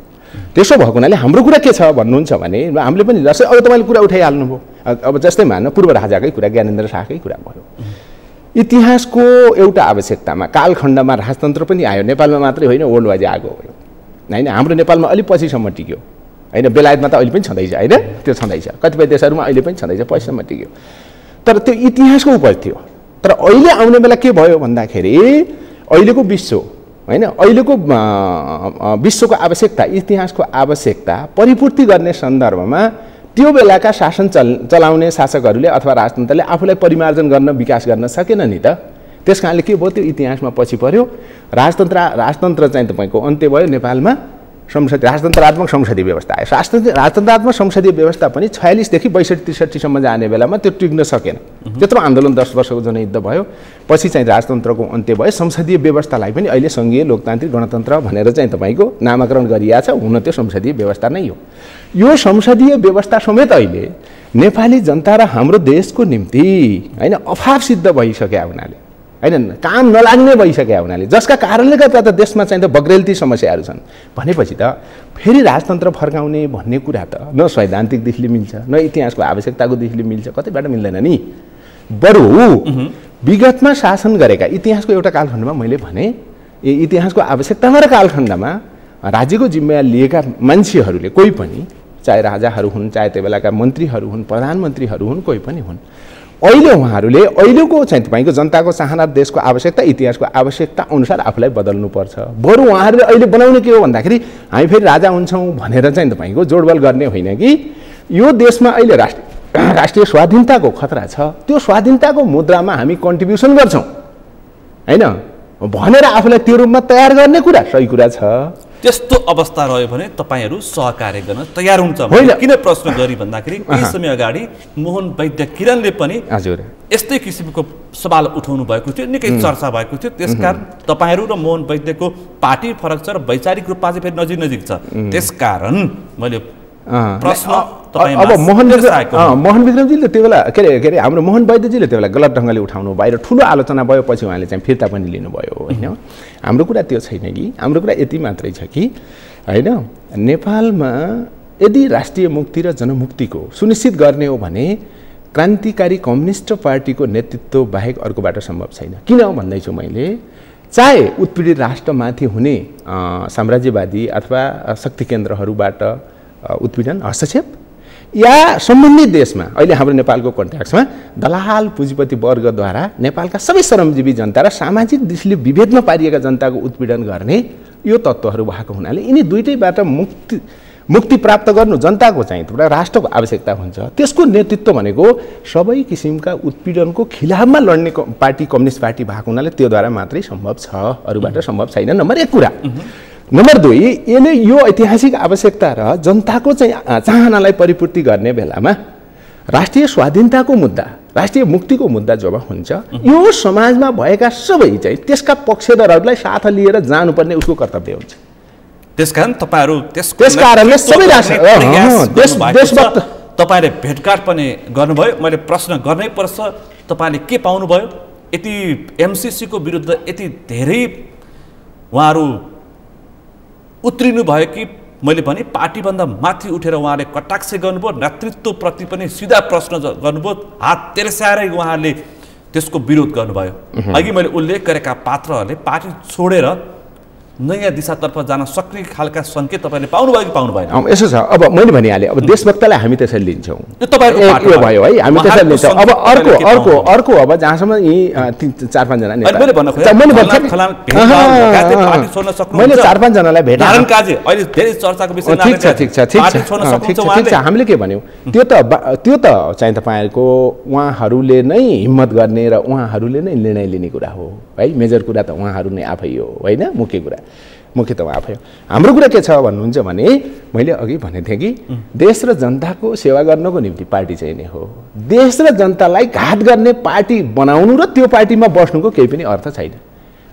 त्यसो भएको हुनाले हाम्रो कुरा के छ भन्नुहुन्छ भने हामीले पनि जस्तै अब तपाईँले कुरा उठाइहाल्नुभयो, अब जस्तै मान्नु पूर्व राजाकै कुरा ज्ञानेन्द्र शाहकै कुरा भयो। इतिहासको एउटा आवश्यकतामा कालखण्डमा राजतन्त्र पनि आयो, नेपालमा मात्रै होइन वर्ल्ड वाइज आएको हो होइन। हाम्रो नेपालमा अलिक पछिसम्म टिक्यो होइन, बेलायतमा त अहिले पनि छँदैछ होइन, त्यो छँदैछ, कतिपय देशहरूमा अहिले पनि छँदैछ, पछिसम्म टिक्यो। तर त्यो इतिहासको उपज थियो। तर अहिले आउने बेला के भयो भन्दाखेरि अहिलेको विश्व होइन, अहिलेको विश्वको आवश्यकता, इतिहासको आवश्यकता परिपूर्ति गर्ने सन्दर्भमा त्यो बेलाका शासन चलाउने शासकहरूले अथवा राजतन्त्रले आफूलाई परिमार्जन गर्न विकास गर्न सकेन नि त। त्यस कारणले के भयो, त्यो इतिहासमा पछि पर्यो। राजतन्त्र चाहिँ तपाईँको अन्त्य भयो नेपालमा, राजतन्त्रात्मक संसदीय व्यवस्था आयो। राजतन्त्रात्मक संसदीय व्यवस्था पनि 46 देखि 62-63 सम्म जाने बेलामा त्यो टिक्न सकेन। त्यत्रो आन्दोलन 10 वर्षको जनयुद्ध भयो, पछि चाहिँ राजतन्त्रको अन्त्य भयो। संसदीय व्यवस्थालाई पनि अहिले सङ्घीय लोकतान्त्रिक गणतन्त्र भनेर चाहिँ तपाईँको नामाकरण गरिएको छ, हुन त्यो संसदीय व्यवस्था नै हो। यो संसदीय व्यवस्था समेत अहिले नेपाली जनता र हाम्रो देशको निम्ति होइन अभाव सिद्ध भइसक्यो हुनाले होइन, काम नलाग्ने भइसक्यो हुनाले, जसका कारणले गर्दा त देशमा चाहिँ त बग्रेलती समस्याहरू छन् भनेपछि त फेरि राजतन्त्र फर्काउने भन्ने कुरा त न सैद्धान्तिक दृष्टिले मिल्छ, न इतिहासको आवश्यकताको दृष्टिले मिल्छ, कतैबाट मिल्दैन नि। बरु विगतमा शासन गरेका इतिहासको एउटा कालखण्डमा मैले भने इतिहासको आवश्यकतामा र कालखण्डमा राज्यको जिम्मेवार लिएका मान्छेहरूले कोही पनि, चाहे राजाहरू हुन्, चाहे त्यो बेलाका मन्त्रीहरू हुन्, प्रधानमन्त्रीहरू हुन्, कोही पनि हुन्, अहिले उहाँहरूले अहिलेको चाहिँ तपाईँको जनताको चाहना, देशको आवश्यकता, इतिहासको आवश्यकता अनुसार आफूलाई बदल्नुपर्छ। बरु उहाँहरूले अहिले बनाउने के हो भन्दाखेरि हामी फेरि राजा हुन्छौँ भनेर चाहिँ तपाईँको जोडबल गर्ने होइन कि यो देशमा अहिले राष्ट्रिय स्वाधीनताको खतरा छ, त्यो स्वाधीनताको मुद्रामा हामी कन्ट्रिब्युसन गर्छौँ होइन भनेर आफूलाई त्यो रूपमा तयार गर्ने कुरा सही कुरा छ। त्यस्तो अवस्था रह्यो भने तपाईँहरू सहकार्य गर्न तयार हुन्छ। किन प्रश्न गरी भन्दाखेरि केही समय अगाडि मोहन वैद्य किरणले पनि हजुर यस्तै किसिमको सवाल उठाउनु भएको थियो, निकै चर्चा भएको थियो। त्यसकारण तपाईँहरू र मोहन वैद्यको पार्टी फरक छ र वैचारिक रूपमा चाहिँ फेरि नजिक नजिक छ। त्यसकारण मैले प्रश्न अब मोहन विक्रमजीले त्यो बेला के अरे हाम्रो मोहन वैद्यजीले त्यो बेला गलत ढङ्गले उठाउनु भयो र ठुलो आलोचना भयो, पछि उहाँले चाहिँ फिर्ता पनि लिनुभयो होइन। हाम्रो कुरा त्यो छैन कि, हाम्रो कुरा यति मात्रै छ कि होइन, नेपालमा यदि राष्ट्रिय मुक्ति र जनमुक्तिको सुनिश्चित गर्ने हो भने क्रान्तिकारी कम्युनिस्ट पार्टीको नेतृत्व बाहेक अर्को बाटो सम्भव छैन। किन भन्दैछु मैले, चाहे उत्पीडित राष्ट्रमाथि हुने साम्राज्यवादी अथवा शक्ति केन्द्रहरूबाट उत्पीडन हस्तक्षेप या सम्बन्धित देशमा अहिले हाम्रो नेपालको कन्टेक्स्टमा दलाल पुँजीपति वर्गद्वारा नेपालका सबै श्रमजीवी जनता र सामाजिक दृष्टिले विभेदमा पारिएका जनताको उत्पीडन गर्ने यो तत्त्वहरू भएको हुनाले यिनी दुईटैबाट मुक्ति प्राप्त गर्नु जनताको चाहिँ एउटा राष्ट्रको आवश्यकता हुन्छ। त्यसको नेतृत्व भनेको सबै किसिमका उत्पीडनको खिलाफमा लड्ने पार्टी कम्युनिस्ट पार्टी भएको हुनाले त्योद्वारा मात्रै सम्भव छ, अरूबाट सम्भव छैन। नम्बर 1 कुरा। नम्बर 2, यसले यो ऐतिहासिक आवश्यकता र जनताको चाहिँ चाहनालाई परिपूर्ति गर्ने बेलामा राष्ट्रिय स्वाधीनताको मुद्दा, राष्ट्रिय मुक्तिको मुद्दा जब हुन्छ, यो समाजमा भएका सबै चाहिँ त्यसका पक्षधरहरूलाई साथ लिएर जानुपर्ने उसको कर्तव्य हुन्छ। त्यसकारण तपाईँहरू त्यसकारणले सबै देशभक्त तपाईँले भेटघाट पनि गर्नुभयो। मैले प्रश्न गर्नै पर्छ, तपाईँले के पाउनुभयो? यति एमसिसीको विरुद्ध यति धेरै उहाँहरू उत्रिनु भयो कि मैले भने पार्टीभन्दा माथि उठेर उहाँले कटाक्ष गर्नुभयो, नेतृत्वप्रति पनि सिधा प्रश्न गर्नुभयो, हात तेर्स्याएरै उहाँले त्यसको विरोध गर्नुभयो। अघि मैले उल्लेख गरेका पात्रहरूले पार्टी छोडेर नयाँ दिशातर्फ जान सक्ने खालका सङ्केत तपाईँले पाउनुभयो कि पाउनु भएन? यसो छ, अब मैले भनिहालेँ, अब देशभक्तलाई हामी त्यसरी लिन्छौँ, यो भयो है, हामी त्यसरी लिन्छौँ। अब अर्को अब जहाँसम्म यी 4-5 जना मैले 4-5 जनालाई भेटेँ। ठिक छ, हामीले के भन्यौँ, त्यो त चाहिँ तपाईँहरूको उहाँहरूले नै हिम्मत गर्ने र उहाँहरूले नै निर्णय लिने कुरा हो है। मेजर कुरा त उहाँहरू नै आफै हो होइन, मुख्य त आफै हो। हाम्रो कुरा के छ भन्नुहुन्छ भने, मैले अघि भनेको थिएँ कि देश र जनताको सेवा गर्नको निम्ति पार्टी चाहिँ नै हो। देश र जनतालाई घात गर्ने पार्टी बनाउनु र त्यो पार्टीमा बस्नुको केही पनि अर्थ छैन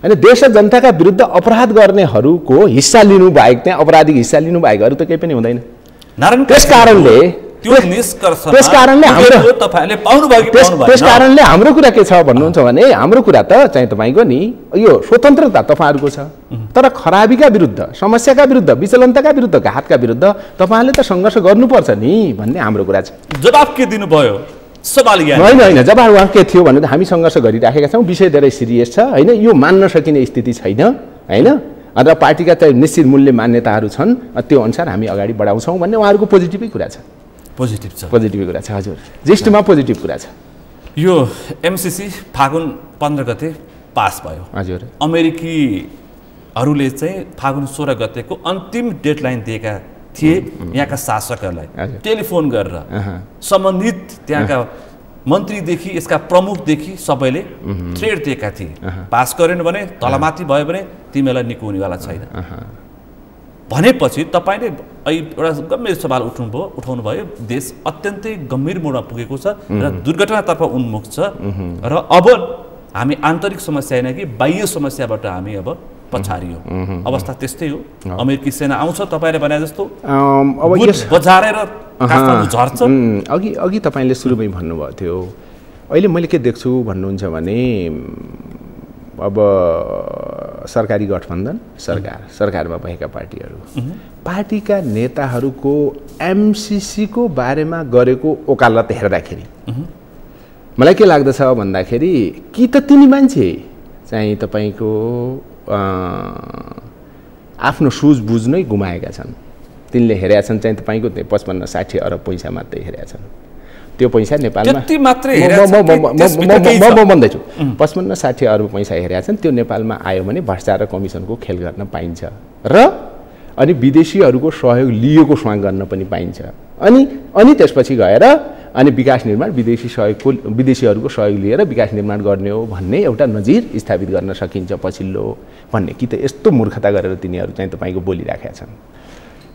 होइन। देश र जनताका विरुद्ध अपराध गर्नेहरूको हिस्सा लिनु बाहेक, त्यहाँ अपराधिक हिस्सा लिनु बाहेक अरू त केही पनि हुँदैन। त्यसकारणले हाम्रो कुरा के छ भन्नुहुन्छ भने, हाम्रो कुरा त चाहिँ तपाईँको नि यो स्वतन्त्रता तपाईँहरूको छ, तर खराबीका विरुद्ध, समस्याका विरुद्ध, विचलनताका विरुद्ध, घातका विरुद्ध तपाईँहरूले त सङ्घर्ष गर्नुपर्छ नि भन्ने हाम्रो कुरा छ। जवाब के दिनुभयो? होइन, जवाब उहाँ के थियो भने हामी सङ्घर्ष गरिराखेका छौँ, विषय धेरै सिरियस छ होइन, यो मान्न सकिने स्थिति छैन होइन, र पार्टीका चाहिँ निश्चित मूल्य मान्यताहरू छन्, त्यो अनुसार हामी अगाडि बढाउँछौँ भन्ने उहाँहरूको पोजिटिभै कुरा छ। पोजिटिभ कुरा छ हजुर, ज्येष्ठमा पोजिटिभ कुरा छ। यो एमसिसी फागुन 15 गते पास भयो हजुर। अमेरिकीहरूले चाहिँ फागुन 16 गतेको अन्तिम डेडलाइन दिएका थिए यहाँका शासकहरूलाई, टेलिफोन गरेर सम्बन्धित त्यहाँका मन्त्रीदेखि यसका प्रमुखदेखि सबैले थ्रेड दिएका थिए, पास गरेन भने तलमाथि भयो भने तिमीलाई निको हुनेवाला छैन भनेपछि तपाईँले एउटा गम्भीर सवाल उठाउनु भयो। देश अत्यन्तै गम्भीर मोडमा पुगेको छ र दुर्घटनातर्फ उन्मुख छ र अब हामी आन्तरिक समस्या होइन कि बाह्य समस्याबाट हामी अब पछारियो। अवस्था त्यस्तै हो। अमेरिकी सेना आउँछ तपाईँले भने जस्तो, अब बजारेर काठमाडौँ झर्छ। अघि तपाईँले सुरुमै भन्नुभएको थियो, अहिले मैले के देख्छु भन्नुहुन्छ भने, अब सरकारी गठबन्धन सरकारमा भएका पार्टीका नेताहरूको एमसिसीको बारेमा गरेको वकालत हेर्दाखेरि मलाई के लाग्दछ भन्दाखेरि, कि त तिनी मान्छे चाहिँ तपाईँको आफ्नो सुझबुझ नै गुमाएका छन्। तिनले हेरेका छन् चाहिँ तपाईँको 55-60 अरब पैसा मात्रै हेरेका छन्। त्यो पैसा नेपालमा म भन्दैछु 55-60 अरब पैसा हेरेका छन्। त्यो नेपालमा आयो भने भ्रष्टाचार र कमिसनको खेल गर्न पाइन्छ र अनि विदेशीहरूको सहयोग लिएको स्वाङ गर्न पनि पाइन्छ। अनि त्यसपछि गएर अनि विकास निर्माण विदेशीहरूको सहयोग लिएर विकास निर्माण गर्ने हो भन्ने एउटा नजिर स्थापित गर्न सकिन्छ पछिल्लो भन्ने कि त यस्तो मूर्खता गरेर तिनीहरू चाहिँ तपाईँको बोलिराखेका छन्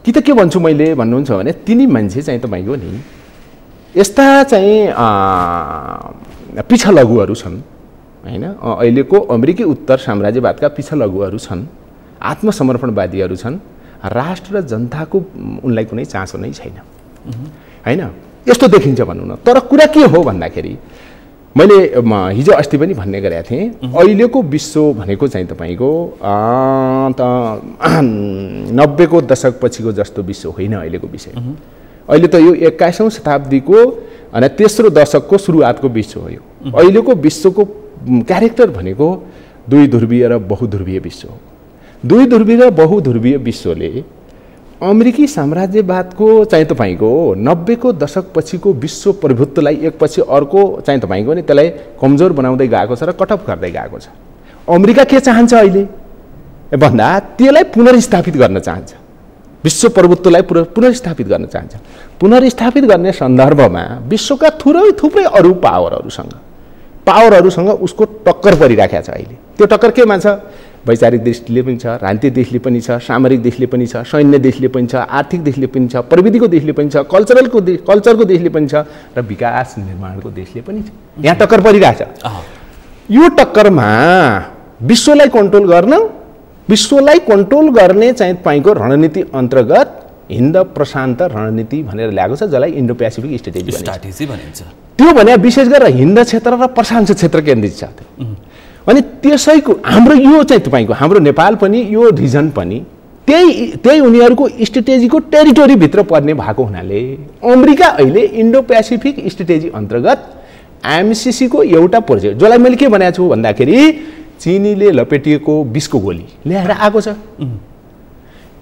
कि त के भन्छु मैले भन्नुहुन्छ भने तिनी मान्छे चाहिँ तपाईँको नि यस्ता चाहिँ पिछलगुहरू छन् हैन अहिलेको अमेरिकी उत्तर साम्राज्यवादका पिछलगुहरू छन् आत्मसमर्पणवादीहरू छन् राष्ट्र र जनताको उनलाई कुनै चासो नै छैन हैन यस्तो देखिन्छ भनौँ न तर कुरा के हो भन्दाखेरि मैले हिजो अस्ति पनि भन्ने गरेका थिएँ अहिलेको विश्व भनेको चाहिँ तपाईँको 90 को दशक पछिको जस्तो विश्व होइन अहिलेको विषय अहिले त यो 21औं शताब्दीको अनि तेस्रो दशकको सुरुवातको विश्व हो यो अहिलेको विश्वको क्यारेक्टर भनेको दुई ध्रुवीय र बहुध्रुवीय विश्व हो दुई ध्रुवीय र बहुध्रुवीय विश्वले अमेरिकी साम्राज्यवादको चाहिँ तपाईँको 90 को दशक पछिको विश्व प्रभुत्वलाई एकपछि अर्को चाहिँ तपाईँको नि त्यसलाई कमजोर बनाउँदै गएको छ र कटअफ गर्दै गएको छ अमेरिका के चाहन्छ अहिले भन्दा त्यसलाई पुनर्स्थापित गर्न चाहन्छ विश्व प्रभुत्वलाई पुनर्स्थापित गर्न चाहन्छ पुनर्स्थापित गर्ने सन्दर्भमा विश्वका थुप्रै अरू पावरहरूसँग उसको टक्कर परिराखेको छ अहिले त्यो टक्कर केमा छ वैचारिक दृष्टिले पनि छ राजनीतिक दृष्टिले पनि छ सामरिक दृष्टिले पनि छ सैन्य दृष्टिले पनि छ आर्थिक दृष्टिले पनि छ प्रविधिको दृष्टिले पनि छ कल्चरको दृष्टिले पनि छ र विकास निर्माणको दृष्टिले पनि छ यहाँ टक्कर परिरहेछ यो टक्करमा विश्वलाई कन्ट्रोल गर्ने चाहिँ तपाईँको रणनीति अन्तर्गत हिन्द प्रशान्त रणनीति भनेर ल्याएको छ जसलाई इन्डो पेसिफिक स्ट्राटेजी भनिन्छ त्यो भने विशेष गरेर हिन्द क्षेत्र र प्रशान्त क्षेत्र केन्द्रित छ अनि त्यसैको हाम्रो यो चाहिँ तपाईँको हाम्रो नेपाल पनि यो रिजन पनि त्यही उनीहरूको स्ट्रेटेजीको टेरिटोरी भित्र पर्ने भएको हुनाले अमेरिका अहिले इन्डो पेसिफिक स्ट्रेटेजी अन्तर्गत एमसिसी को एउटा प्रोजेक्ट जसलाई मैले के भनेको छु भन्दाखेरि चिनीले लपेटिएको विषको गोली ल्याएर आएको छ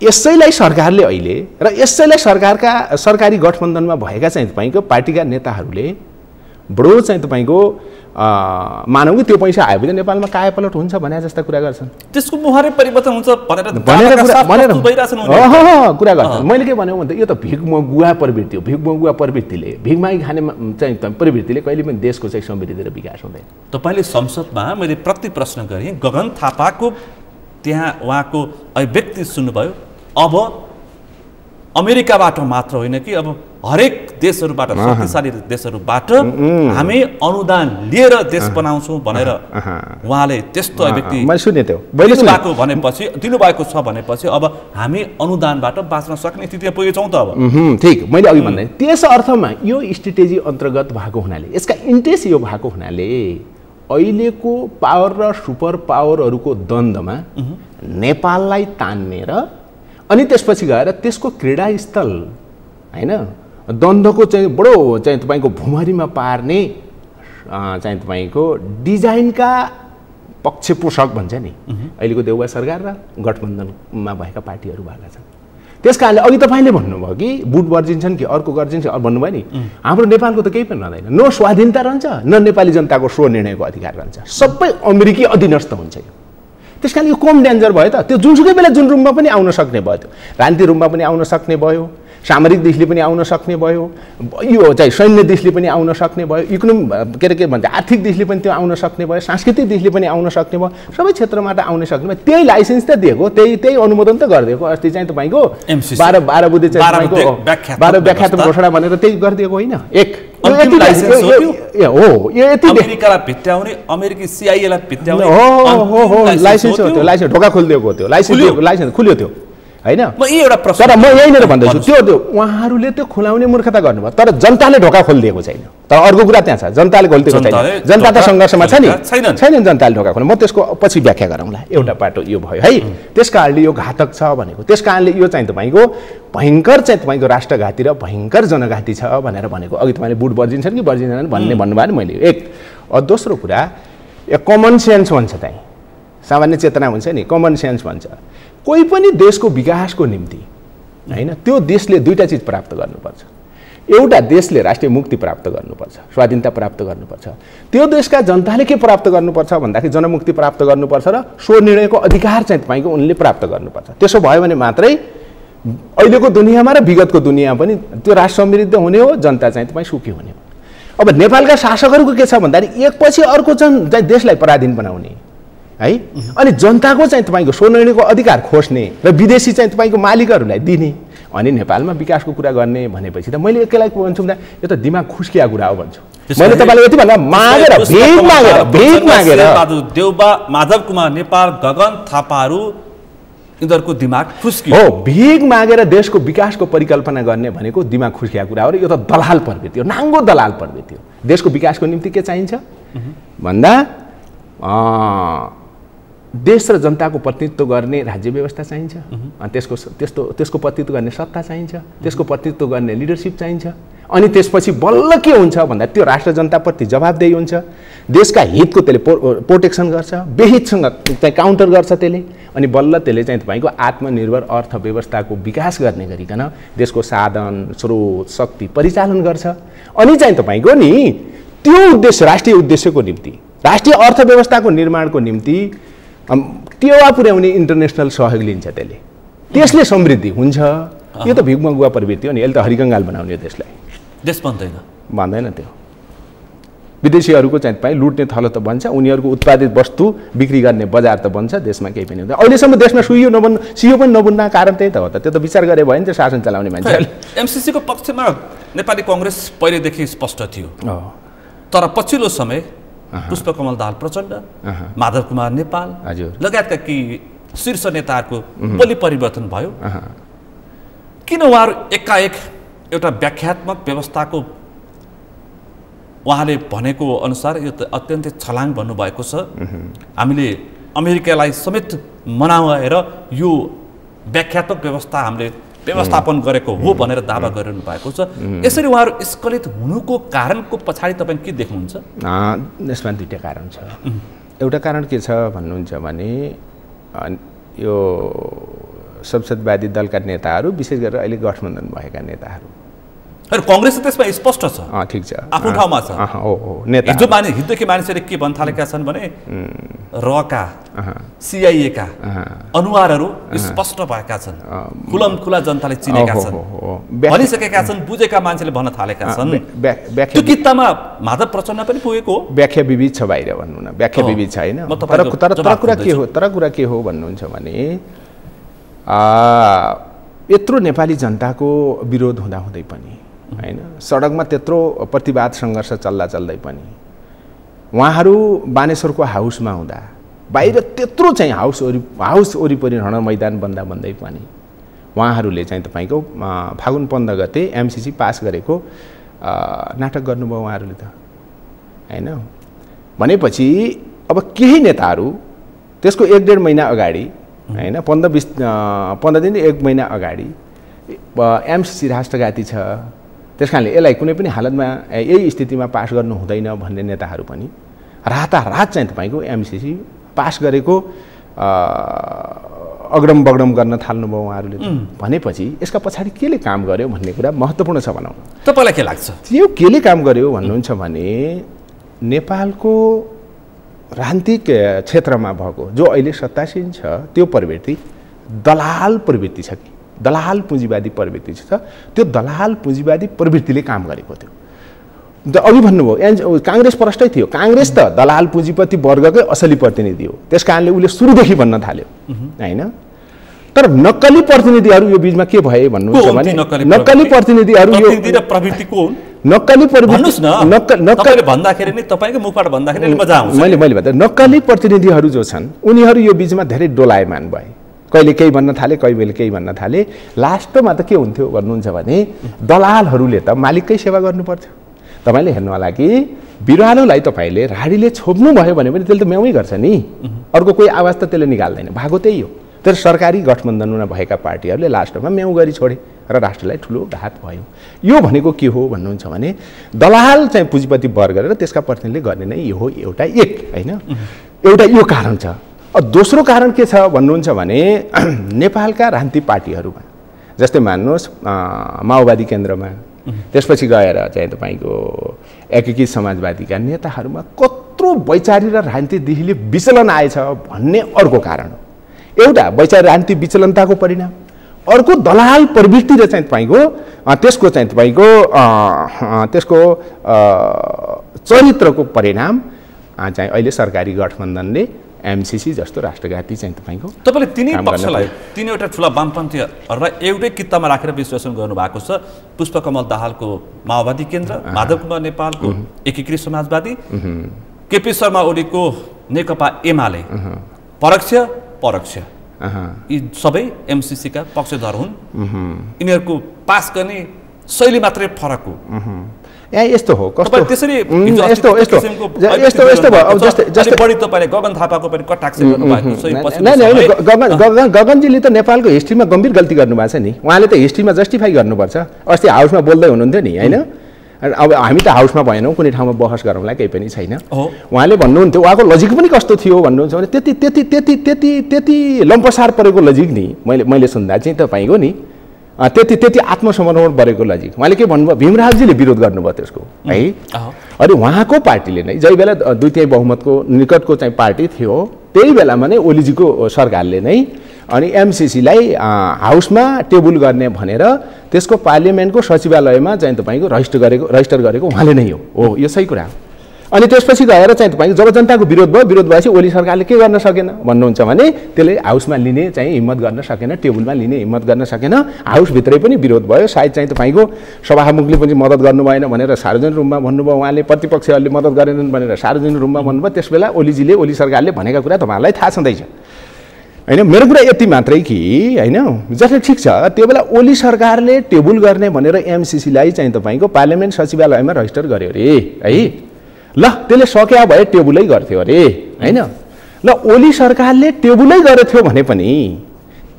यसैलाई सरकारले अहिले र यसैलाई सरकारी गठबन्धनमा भएका चाहिँ तपाईँको पार्टीका नेताहरूले बडो चाहिँ तपाईँको मानौँ कि त्यो पैसा आएपछि नेपालमा कायापलट हुन्छ भने जस्ता कुरा गर्छन् त्यसको मुहारै परिवर्तन हुन्छ कुरा गर्छन् मैले के भनेँ भन्दा यो त भिखमगुवा प्रवृत्ति हो भिखमागी खाने चाहिँ प्रवृत्तिले कहिले पनि देशको चाहिँ समृद्धि र विकास हुँदैन तपाईँले संसदमा मैले प्रति प्रश्न गरेँ गगन थापाको त्यहाँ उहाँको अभिव्यक्ति सुन्नुभयो अब अमेरिकाबाट मात्र होइन कि अब हरेक देशहरूबाट शक्तिशाली देशहरूबाट हामी अनुदान लिएर देश बनाउँछौँ भनेर उहाँले त्यस्तो अभिव्यक्ति दिनुभएको छ भनेपछि अब हामी अनुदानबाट बाँच्न सक्ने स्थितिमा पुगेछौँ त अब ठिक मैले अघि भन्दै त्यस अर्थमा यो स्ट्रेटेजी अन्तर्गत भएको हुनाले यसका इन्ट्रेस्ट यो भएको हुनाले अहिलेको पावर र सुपर पावरहरूको द्वन्द्वमा नेपाललाई तान्ने र अनि त्यसपछि गएर त्यसको क्रीडास्थल हैन द्वन्द्वको चाहिँ बडो चाहिँ तपाईँको भुमरीमा पार्ने चाहिँ तपाईँको डिजाइनका पक्षपोषक भन्छ नि अहिलेको देउवा सरकार र गठबन्धनमा भएका पार्टीहरू भएका छन् त्यस कारणले अघि तपाईँले भन्नुभयो कि बुट वर्जिन्छन् कि अर्को गर्जिन्छ भन्नुभयो नि हाम्रो नेपालको त केही पनि रहँदैन न स्वाधीनता रहन्छ न नेपाली जनताको स्वनिर्णयको अधिकार रहन्छ सबै अमेरिकी अधीनस्थ हुन्छ यो त्यस कारण यो कम डेन्जर भयो त त्यो जुनसुकै बेला जुन रूपमा पनि आउन सक्ने भयो त्यो राजनीतिक रूपमा पनि आउन सक्ने भयो सामरिक दृष्टिले पनि आउन सक्ने भयो यो चाहिँ सैन्य दृष्टिले पनि आउन सक्ने भयो इकोनोमी के भन्छ आर्थिक दृष्टिले पनि त्यो आउन सक्ने भयो सांस्कृतिक दृष्टिले पनि आउन सक्ने भयो सबै क्षेत्रबाट आउन सक्ने भयो त्यही लाइसेन्स त दिएको त्यही अनुमोदन त गरिदिएको अस्ति चाहिँ तपाईँको 12 बुधे चाहिँ तपाईँको 12 व्याख्यात्मक घोषणा भनेर त्यही गरिदिएको होइन एक अमेरिकालाई भित्र्याउने अमेरिकी सिआइएलाई भित्र्याउने लाइसेन्स हो त्यो लाइसेन्स ढोका खोलिदिएको त्यो लाइसेन्स खुल्यो त्यो हैन तर म यहीँनिर भन्दैछु त्यो उहाँहरूले त्यो खुलाउने मूर्खता गर्नुभयो तर जनताले ढोका खोलिदिएको छैन तर अर्को कुरा त्यहाँ छ जनताले खोलिदिएको छैन जनता त सङ्घर्षमा छ नि छैन जनताले ढोका खोल्नु म त्यसको पछि व्याख्या गरौँला एउटा पाटो यो भयो है त्यस कारणले यो घातक छ भनेको त्यस कारणले यो चाहिँ तपाईँको भयङ्कर चाहिँ तपाईँको राष्ट्रघाती र भयङ्कर जनघाती छ भनेर भनेको अघि तपाईँले बुट वर्जिन्छन् कि वर्जिन्छन् भन्ने भन्नुभयो नि मैले एक दोस्रो कुरा कमन सेन्स भन्छ त्यहीँ सामान्य चेतना हुन्छ नि कमन सेन्स भन्छ कोही पनि देशको विकासको निम्ति हैन त्यो देशले दुईटा चिज प्राप्त गर्नुपर्छ एउटा देशले राष्ट्रिय मुक्ति प्राप्त गर्नुपर्छ स्वाधीनता प्राप्त गर्नुपर्छ त्यो देशका जनताले के प्राप्त गर्नुपर्छ भन्दाखेरि जनमुक्ति प्राप्त गर्नुपर्छ र स्वनिर्णयको अधिकार चाहिँ तपाईँको उनले प्राप्त गर्नुपर्छ त्यसो भयो भने मात्रै अहिलेको दुनियाँमा र विगतको दुनियाँ पनि त्यो राष्ट्र समृद्ध हुने हो जनता चाहिँ तपाईँ सुखी हुने हो अब नेपालका शासकहरूको के छ भन्दाखेरि एकपछि अर्को चाहिँ देशलाई पराधीन बनाउने है, अनि जनताको चाहिँ तपाईँको स्वनिर्णयको अधिकार खोज्ने र विदेशी चाहिँ तपाईँको मालिकहरूलाई दिने, अनि नेपालमा विकासको कुरा गर्ने भनेपछि त मैले एकैलाई भन्छु भन्दा यो त दिमाग खुस्किया कुरा हो भन्छु मैले। तपाईँले यति भन्दा भेग मागेर देउबा, माधव कुमार नेपाल, गगन थापाहरू यिनीहरूको दिमाग खुस्कियो हो। भिग मागेर देशको विकासको परिकल्पना गर्ने भनेको दिमाग खुस्किया कुरा हो र यो त दलाल प्रवृत्ति हो, नाङ्गो दलाल प्रवृत्ति हो। देशको विकासको निम्ति के चाहिन्छ भन्दा देश र जनताको प्रतिनिधित्व गर्ने राज्य व्यवस्था चाहिन्छ, त्यसको प्रतिनिधित्व गर्ने सत्ता चाहिन्छ, त्यसको प्रतिनिधित्व गर्ने लिडरसिप चाहिन्छ, अनि त्यसपछि बल्ल के हुन्छ भन्दा त्यो राष्ट्र जनताप्रति जवाबदेही हुन्छ, देशका हितको त्यसले प्रोटेक्सन गर्छ, बेहितसँग चाहिँ काउन्टर गर्छ त्यसले, अनि बल्ल त्यसले चाहिँ तपाईँको आत्मनिर्भर अर्थव्यवस्थाको विकास गर्ने गरिकन देशको साधन स्रोत शक्ति परिचालन गर्छ। अनि चाहिँ तपाईँको नि त्यो उद्देश्य राष्ट्रिय उद्देश्यको निम्ति, राष्ट्रिय अर्थव्यवस्थाको निर्माणको निम्ति टेवा पुर्याउने इन्टरनेसनल सहयोग लिन्छ त्यसले, त्यसले समृद्धि हुन्छ। यो त भिगमगुवा प्रवृत्ति हो नि, यसले त हरिकङ्गाल बनाउने देशलाई, देश भन्दैन त्यो। विदेशीहरूको चाहिँ तपाईँ लुट्ने थलो त बन्छ, उनीहरूको उत्पादित वस्तु बिक्री गर्ने बजार त बन्छ, देशमा केही पनि हुँदैन। अहिलेसम्म देशमा सियो पनि नबुन्न कारण त्यही त हो त, त्यो त विचार गरे भयो नि त्यो शासन चलाउने मान्छेहरूले। एमसिसीको पक्षमा नेपाली कङ्ग्रेस पहिलेदेखि स्पष्ट थियो, तर पछिल्लो समय पुष्पकमल दाहाल प्रचण्ड, माधव कुमार नेपाल लगायतका केही शीर्ष नेताहरूको बोली परिवर्तन भयो। किन उहाँहरू एकाएक एउटा व्याख्यात्मक व्यवस्थाको उहाँले भनेको अनुसार यो त अत्यन्तै छलाङ भन्नुभएको छ, हामीले अमेरिकालाई समेत मनाएर यो व्याख्यात्मक व्यवस्था हामीले व्यवस्थापन गरेको हो भनेर दावा गरिरहनु भएको छ। यसरी उहाँहरू स्खलित हुनुको कारणको पछाडि तपाईँ के देख्नुहुन्छ? यसमा दुईवटा कारण छ। एउटा कारण के छ भन्नुहुन्छ भने यो संसदवादी दलका नेताहरू, विशेष गरेर अहिले गठबन्धन भएका नेताहरू, कङ्ग्रेस त्यसमा स्पष्ट छ, ठिक छ, आफ्नो ठाउँमा छ। नेता हिजोदेखि मानिसहरूले के भन्न थालेका छन् भने रका सिआइए का अनुहारहरू स्पष्ट भएका छन्, खुला जनताले चिनेका छन्, भनिसकेका छन्, बुझेका मान्छेले भन्न थालेका छन्। त्यो किताबमा माधव प्रचण्ड पनि पुगेको हो। व्याख्या विविध छ बाहिर भन्नु न, व्याख्या विविध छ होइन। तर कुरा के हो भन्नुहुन्छ भने यत्रो नेपाली जनताको विरोध हुँदाहुँदै पनि होइन, सडकमा त्यत्रो प्रतिवाद सङ्घर्ष चल्दै पनि उहाँहरू बानेश्वरको हाउसमा हुँदा, बाहिर त्यत्रो चाहिँ हाउस वरिपरि रण मैदान बन्दै पनि उहाँहरूले चाहिँ तपाईँको फागुन 15 गते एमसिसी पास गरेको नाटक गर्नुभयो उहाँहरूले त होइन। भनेपछि अब केही नेताहरू त्यसको 1-1.5 महिना अगाडि होइन, 15 दिन 1 महिना अगाडि एमसिसी राष्ट्रघाती छ, त्यस कारणले यसलाई कुनै पनि हालतमा यही स्थितिमा पास गर्नु हुँदैन भन्ने नेताहरू पनि रातारात चाहिँ तपाईँको एमसिसी पास गरेको अग्रम बग्रम गर्न थाल्नुभयो उहाँहरूले। भनेपछि यसका पछाडि केले काम गर्यो भन्ने कुरा महत्त्वपूर्ण छ भनौँ। तपाईँलाई के लाग्छ यो केले काम गर्यो भन्नुहुन्छ भने नेपालको राजनीतिक क्षेत्रमा भएको जो अहिले सत्तासीन छ त्यो प्रवृत्ति दलाल प्रवृत्ति छ कि दलाल पुँजीवादी प्रवृत्ति छ, त्यो दलाल पुँजीवादी प्रवृत्तिले काम गरेको थियो। अघि भन्नुभयो काङ्ग्रेस प्रष्टै थियो, काङ्ग्रेस त दलाल पुँजीपति वर्गकै असली प्रतिनिधि हो, त्यस कारणले उसले सुरुदेखि भन्न थाल्यो होइन। तर नक्कली प्रतिनिधिहरू यो बिचमा के भए भन्नुहुन्छ भने नक्कली प्रतिनिधिहरू यो नक्कली नक्कली प्रतिनिधिहरू जो छन् उनीहरू यो बिचमा धेरै डोलायमान भए, कहिले केही भन्न थाले, कहिले केही भन्न थाले। लास्टमा त के हुन्थ्यो भन्नुहुन्छ भने दलालहरूले त मालिककै सेवा गर्नुपर्थ्यो। तपाईँले हेर्नु होला कि बिरालोलाई तपाईँले राडीले छोप्नु भयो भने पनि त्यसले त म्याउै गर्छ नि, अर्को कोही आवाज त त्यसले निकाल्दैन, भागो त्यही हो। तर सरकारी गठबन्धनमा भएका पार्टीहरूले लास्टमा म्याउ गरी छोडे र राष्ट्रलाई ठुलो घात भयो। यो भनेको के हो भन्नुहुन्छ भने दलाल चाहिँ पुँजीपति वर्ग र त्यसका प्रतिनिधिले गर्ने नै यो हो एउटा होइन, एउटा यो कारण छ। दोस्रो कारण के छ भन्नुहुन्छ भने नेपालका राजनीतिक पार्टीहरूमा जस्तै मान्नुहोस् माओवादी केन्द्रमा, त्यसपछि गएर चाहिँ तपाईँको एकीकृत समाजवादीका नेताहरूमा कत्रो वैचारिक र राजनीतिक दिगले विचलन आएछ भन्ने अर्को कारण हो। एउटा वैचारिक राजनीतिक विचलनताको परिणाम, अर्को दलाल प्रवृत्ति र चाहिँ तपाईँको त्यसको चाहिँ तपाईँको त्यसको चरित्रको परिणाम चाहिँ अहिले सरकारी गठबन्धनले एमसीसी जस्तो राष्ट्रघाती चाहिँ तपाईँले तिनै पक्षलाई तिनैवटा ठुला वामपन्थीहरूलाई एउटै कित्तामा राखेर विश्लेषण गर्नुभएको छ। पुष्पकमल दाहालको माओवादी केन्द्र, माधव कुमार नेपालको एकीकृत समाजवादी, केपी शर्मा ओलीको नेकपा एमाले, परोक्ष यी सबै एमसीसी का पक्षधर हुन्। यिनीहरूको पास गर्ने शैली मात्रै फरक हो। यहाँ यस्तो हो, कस्तो त्यसरी यस्तो बढी तपाईँले गगन थापाको पनि कटाक्ष गर्नुभएको छ। गगनजीले त नेपालको हिस्ट्रीमा गम्भीर गल्ती गर्नुभएको छ नि। उहाँले त हिस्ट्रीमा जस्टिफाई गर्नुपर्छ। अस्ति हाउसमा बोल्दै हुनुहुन्थ्यो नि, होइन? अब हामी त हाउसमा भएनौँ, कुनै ठाउँमा बहस गरौँला, केही पनि छैन। उहाँले भन्नुहुन्थ्यो, उहाँको लजिक पनि कस्तो थियो भन्नुहुन्छ भने त्यति लम्पसार परेको लजिक नि मैले सुन्दा चाहिँ तपाईँको नि त्यति आत्मसमर्पण परेको लजिक। उहाँले के भन्नुभयो, भीमरावजीले विरोध गर्नुभयो त्यसको, है? अनि उहाँको पार्टीले नै जति बेला 2/3 बहुमतको निकटको चाहिँ पार्टी थियो, त्यही बेलामा नै ओलीजीको सरकारले नै अनि एमसीसीलाई हाउसमा टेबल गर्ने भनेर त्यसको पार्लियामेन्टको सचिवालयमा चाहिँ तपाईँको रजिस्टर गरेको उहाँले नै हो। यो सही कुरा हो। अनि त्यसपछि गएर चाहिँ तपाईँको जब जनताको विरोध भयो, विरोध भएपछि ओली सरकारले के गर्न सकेन भन्नुहुन्छ भने त्यसले हाउसमा लिने चाहिँ हिम्मत गर्न सकेन, टेबलमा लिने हिम्मत गर्न सकेन। हाउसभित्रै पनि विरोध भयो। सायद चाहिँ तपाईँको सभामुखले पनि मद्दत गर्नु भएन भनेर सार्वजनिक रूपमा भन्नुभयो, उहाँले प्रतिपक्षहरूले मद्दत गरेनन् भनेर सार्वजनिक रूपमा भन्नुभयो। त्यसबेला ओली सरकारले भनेका कुरा तपाईँहरूलाई थाहा छँदैछ, होइन? मेरो कुरा यति मात्रै कि होइन, जस्तै ठिक छ त्यो बेला ओली सरकारले टेबल गर्ने भनेर एमसीसीलाई चाहिँ तपाईँको पार्लियामेन्ट सचिवालयमा रजिस्टर गर्यो अरे, है? ल त्यसले सकिया भए टेबुलै गर्थ्यो अरे, होइन? ल ओली सरकारले टेबुलै गरेथ्यो भने पनि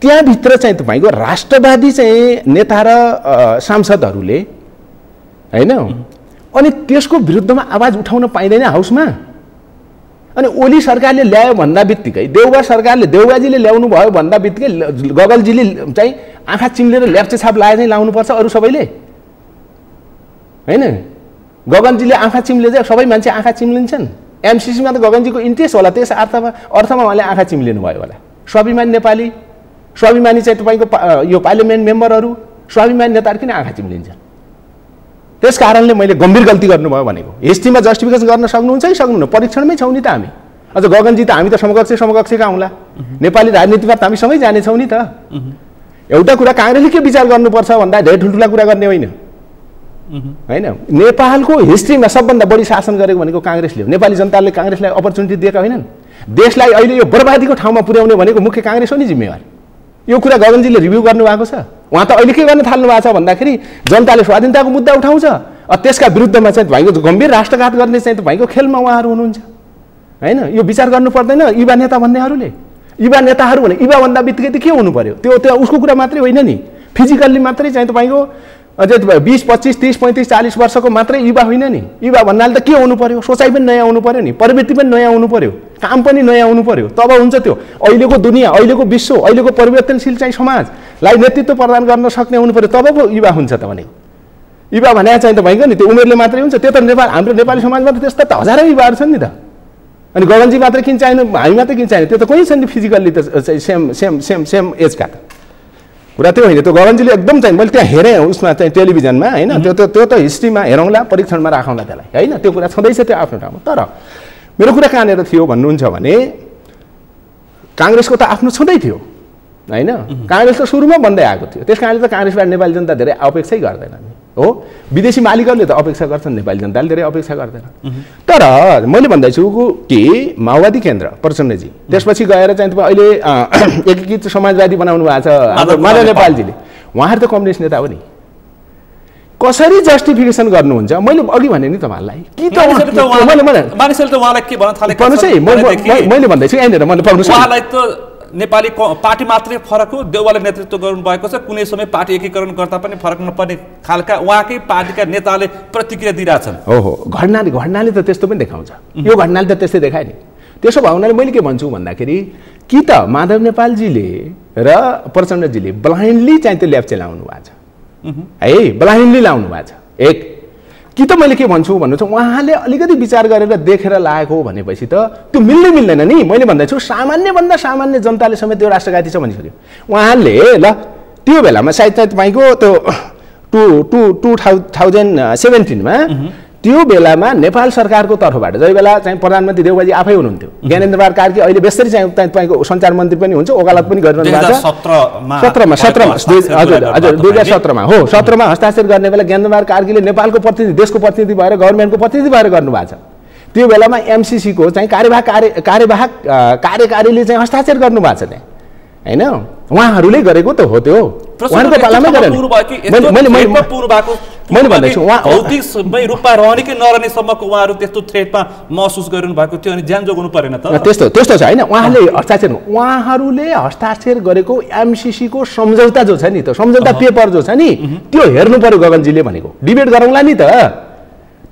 त्यहाँभित्र चाहिँ तपाईँको राष्ट्रवादी चाहिँ नेता र सांसदहरूले, होइन, अनि त्यसको विरुद्धमा आवाज उठाउन पाइँदैन हाउसमा। अनि ओली सरकारले ल्यायो भन्दा बित्तिकै, देउबाजीले ल्याउनु भयो भन्दा बित्तिकै गगलजीले चाहिँ आँखा चिम्लेर ल्याप्चे छाप लाए चाहिँ लाउनुपर्छ अरू सबैले, होइन? गगनजीले आँखा चिम्ले चाहिँ सबै मान्छे आँखा चिम्लिन्छन्। एमसीसीमा त गगनजीको इन्ट्रेस्ट होला, त्यस अर्थमा उहाँले आँखा चिम्लिनु भयो होला। स्वाभिमानी नेपाली, स्वाभिमानी चाहिँ तपाईँको यो पार्लियामेन्ट मेम्बरहरू, स्वाभिमानी नेताहरू किन आँखा चिम्लिन्छन्? त्यस कारणले मैले गम्भीर गल्ती गर्नुभयो भनेको। हिस्ट्रीमा जस्टिफिकेसन गर्न सक्नुहुन्छ कि सक्नुहुन्न? परीक्षणमै छौँ नि त हामी। अझ गगनजी त हामी त समकक्षका हौँला। नेपाली राजनीतिमा त हामी सँगै जानेछौँ नि त। एउटा कुरा काङ्ग्रेसले के विचार गर्नुपर्छ भन्दा धेरै ठुल्ठुला कुरा गर्ने होइन, होइन? नेपालको हिस्ट्रीमा सबभन्दा बढी शासन गरेको भनेको काङ्ग्रेसले हो। नेपाली जनताले काङ्ग्रेसलाई अपर्च्युनिटी दिएका होइनन्। देशलाई अहिले यो बर्बादीको ठाउँमा पुर्याउने भनेको मुख्य काङ्ग्रेस हो नि जिम्मेवार। यो कुरा गगनजीले रिभ्यू गर्नुभएको छ। उहाँ त अहिले के गर्न थाल्नु भएको छ भन्दाखेरि जनताले स्वाधीनताको मुद्दा उठाउँछ, त्यसका विरुद्धमा चाहिँ तपाईँको गम्भीर राष्ट्रघात गर्ने चाहिँ तपाईँको खेलमा उहाँहरू हुनुहुन्छ, होइन? यो विचार गर्नु पर्दैन युवा नेता भन्नेहरूले। युवा नेताहरू भने युवा भन्दा बित्तिकै त के हुनु पर्यो? त्यो उसको कुरा मात्रै होइन नि, फिजिकल्ली मात्रै चाहिँ तपाईँको अझै 20, 25, 30, 35, 40 वर्षको मात्रै युवा होइन नि। युवा भन्नाले त के हुनु पर्यो? सोचाइ पनि नयाँ हुनु पर्यो नि, प्रवृत्ति पनि नयाँ हुनु पर्यो, काम पनि नयाँ हुनु पर्यो, तब हुन्छ त्यो। अहिलेको दुनियाँ, अहिलेको विश्व, अहिलेको परिवर्तनशील चाहिँ समाजलाई नेतृत्व प्रदान गर्न सक्ने हुनु पर्यो, तब पो युवा हुन्छ त भनेको। युवा भने चाहिँ तपाईँको नि त्यो उमेरले मात्रै हुन्छ? त्यो त हाम्रो नेपाली समाजमा त त्यस्ता त हजारौँ युवाहरू छन् नि त। अनि गगनजी मात्रै किन चाहिनु, हामी मात्रै किन चाहिनु? त्यो त कोही छन् नि फिजिकल्ली त सेम एजका त कुरा त्यो होइन। त्यो गगनजीले एकदम चाहिँ मैले त्यहाँ हेरेँ उसमा चाहिँ टेलिभिजनमा, होइन? त्यो त हिस्ट्रीमा हेरौँला, परीक्षणमा राखौँला त्यसलाई, होइन? त्यो कुरा छँदैछ त्यो आफ्नो ठाउँमा। तर मेरो कुरा कहाँनिर थियो भन्नुहुन्छ भने काङ्ग्रेसको त आफ्नो छँदै थियो, होइन? काङ्ग्रेस त सुरुमा बन्दै आएको थियो। त्यस कारणले त काङ्ग्रेसबाट नेपाली जनता धेरै अपेक्षै गर्दैनन्, हो? विदेशी मालिकहरूले त अपेक्षा गर्छन्, नेपाली जनताले धेरै अपेक्षा गर्दैन। तर मैले भन्दैछु कि माओवादी केन्द्र प्रचण्डजी, त्यसपछि गएर चाहिँ तपाईँ अहिले एकीकृत समाजवादी बनाउनु भएको छ माधव नेपालजीले, उहाँहरू त कम्युनिस्ट नेता हो नि। कसरी जस्टिफिकेसन गर्नुहुन्छ? मैले अघि भने नि तपाईँहरूलाई कि त मानिसहरूले त उहाँलाई के भन्न थाले भन्नुहोस् है, मैले भन्दैछु यहाँनिर मैले पाउनुहोस्। उहाँलाई त नेपाली पार्टी मात्रै फरक हो, देउवाले नेतृत्व गर्नुभएको छ, कुनै समय पार्टी एकीकरण गर्दा पनि फरक नपर्ने खालका उहाँकै पार्टीका नेताले प्रतिक्रिया दिइरहेछन्। हो, घटनाले त त्यस्तो पनि देखाउँछ। यो घटनाले त त्यस्तै देखायो नि। त्यसो भए हुनाले मैले के भन्छु भन्दाखेरि कि त माधव नेपालजीले र प्रचण्डजीले ब्लाइन्डली चाहिँ त्यो ल्याप्चे लाउनु भएको छ, है? ब्लाइन्डली लाउनु भएको छ। एक कि त मैले के भन्छु भन्नु छ, उहाँले अलिकति विचार गरेर देखेर लागेको हो भनेपछि त त्यो मिल्दैन नि। मैले भन्दैछु सामान्यभन्दा सामान्य जनताले समेत त्यो राष्ट्रघाती छ भनिसक्यो। उहाँले ल त्यो बेलामा सायद तपाईँको त्यो 2017मा त्यो बेलामा नेपाल सरकारको तर्फबाट जति बेला चाहिँ प्रधानमन्त्री देउबाजी आफै हुनुहुन्थ्यो, ज्ञानेन्द्रबहादुर कार्की अहिले बेसरी चाहिँ तपाईँको सञ्चार मन्त्री पनि हुन्छ, वकालत पनि गरिरहनु भएको छ। 2017मा हो, 17मा हस्ताक्षर गर्ने बेला ज्ञानेन्द्रबहादुर कार्कीले नेपालको प्रतिनिधि, देशको प्रतिनिधि भएर, गभर्मेन्टको प्रतिनिधि भएर गर्नुभएको छ। त्यो बेलामा एमसिसीको चाहिँ कार्यवाहक कार्यकारीले चाहिँ हस्ताक्षर गर्नुभएको छ त्यहाँ, होइन? उहाँहरूले गरेको त हो त्यो, उहाँहरूको पालामै गरेन। मैले भन्दैछु भौतिकमै रूपमा रहने कि नरहने सम्मको उहाँहरू त्यस्तो थ्रेटमा महसुस गरिरहनु भएको थियो अनि ज्यान जोगाउनु परेन त? त्यस्तो छ होइन। उहाँहरूले हस्ताक्षर गरेको एमसिसीको सम्झौता जो छ नि, त सम्झौता पेपर जो छ नि, त्यो हेर्नु पर्यो गगनजीले भनेको। डिबेट गरौँला नि त,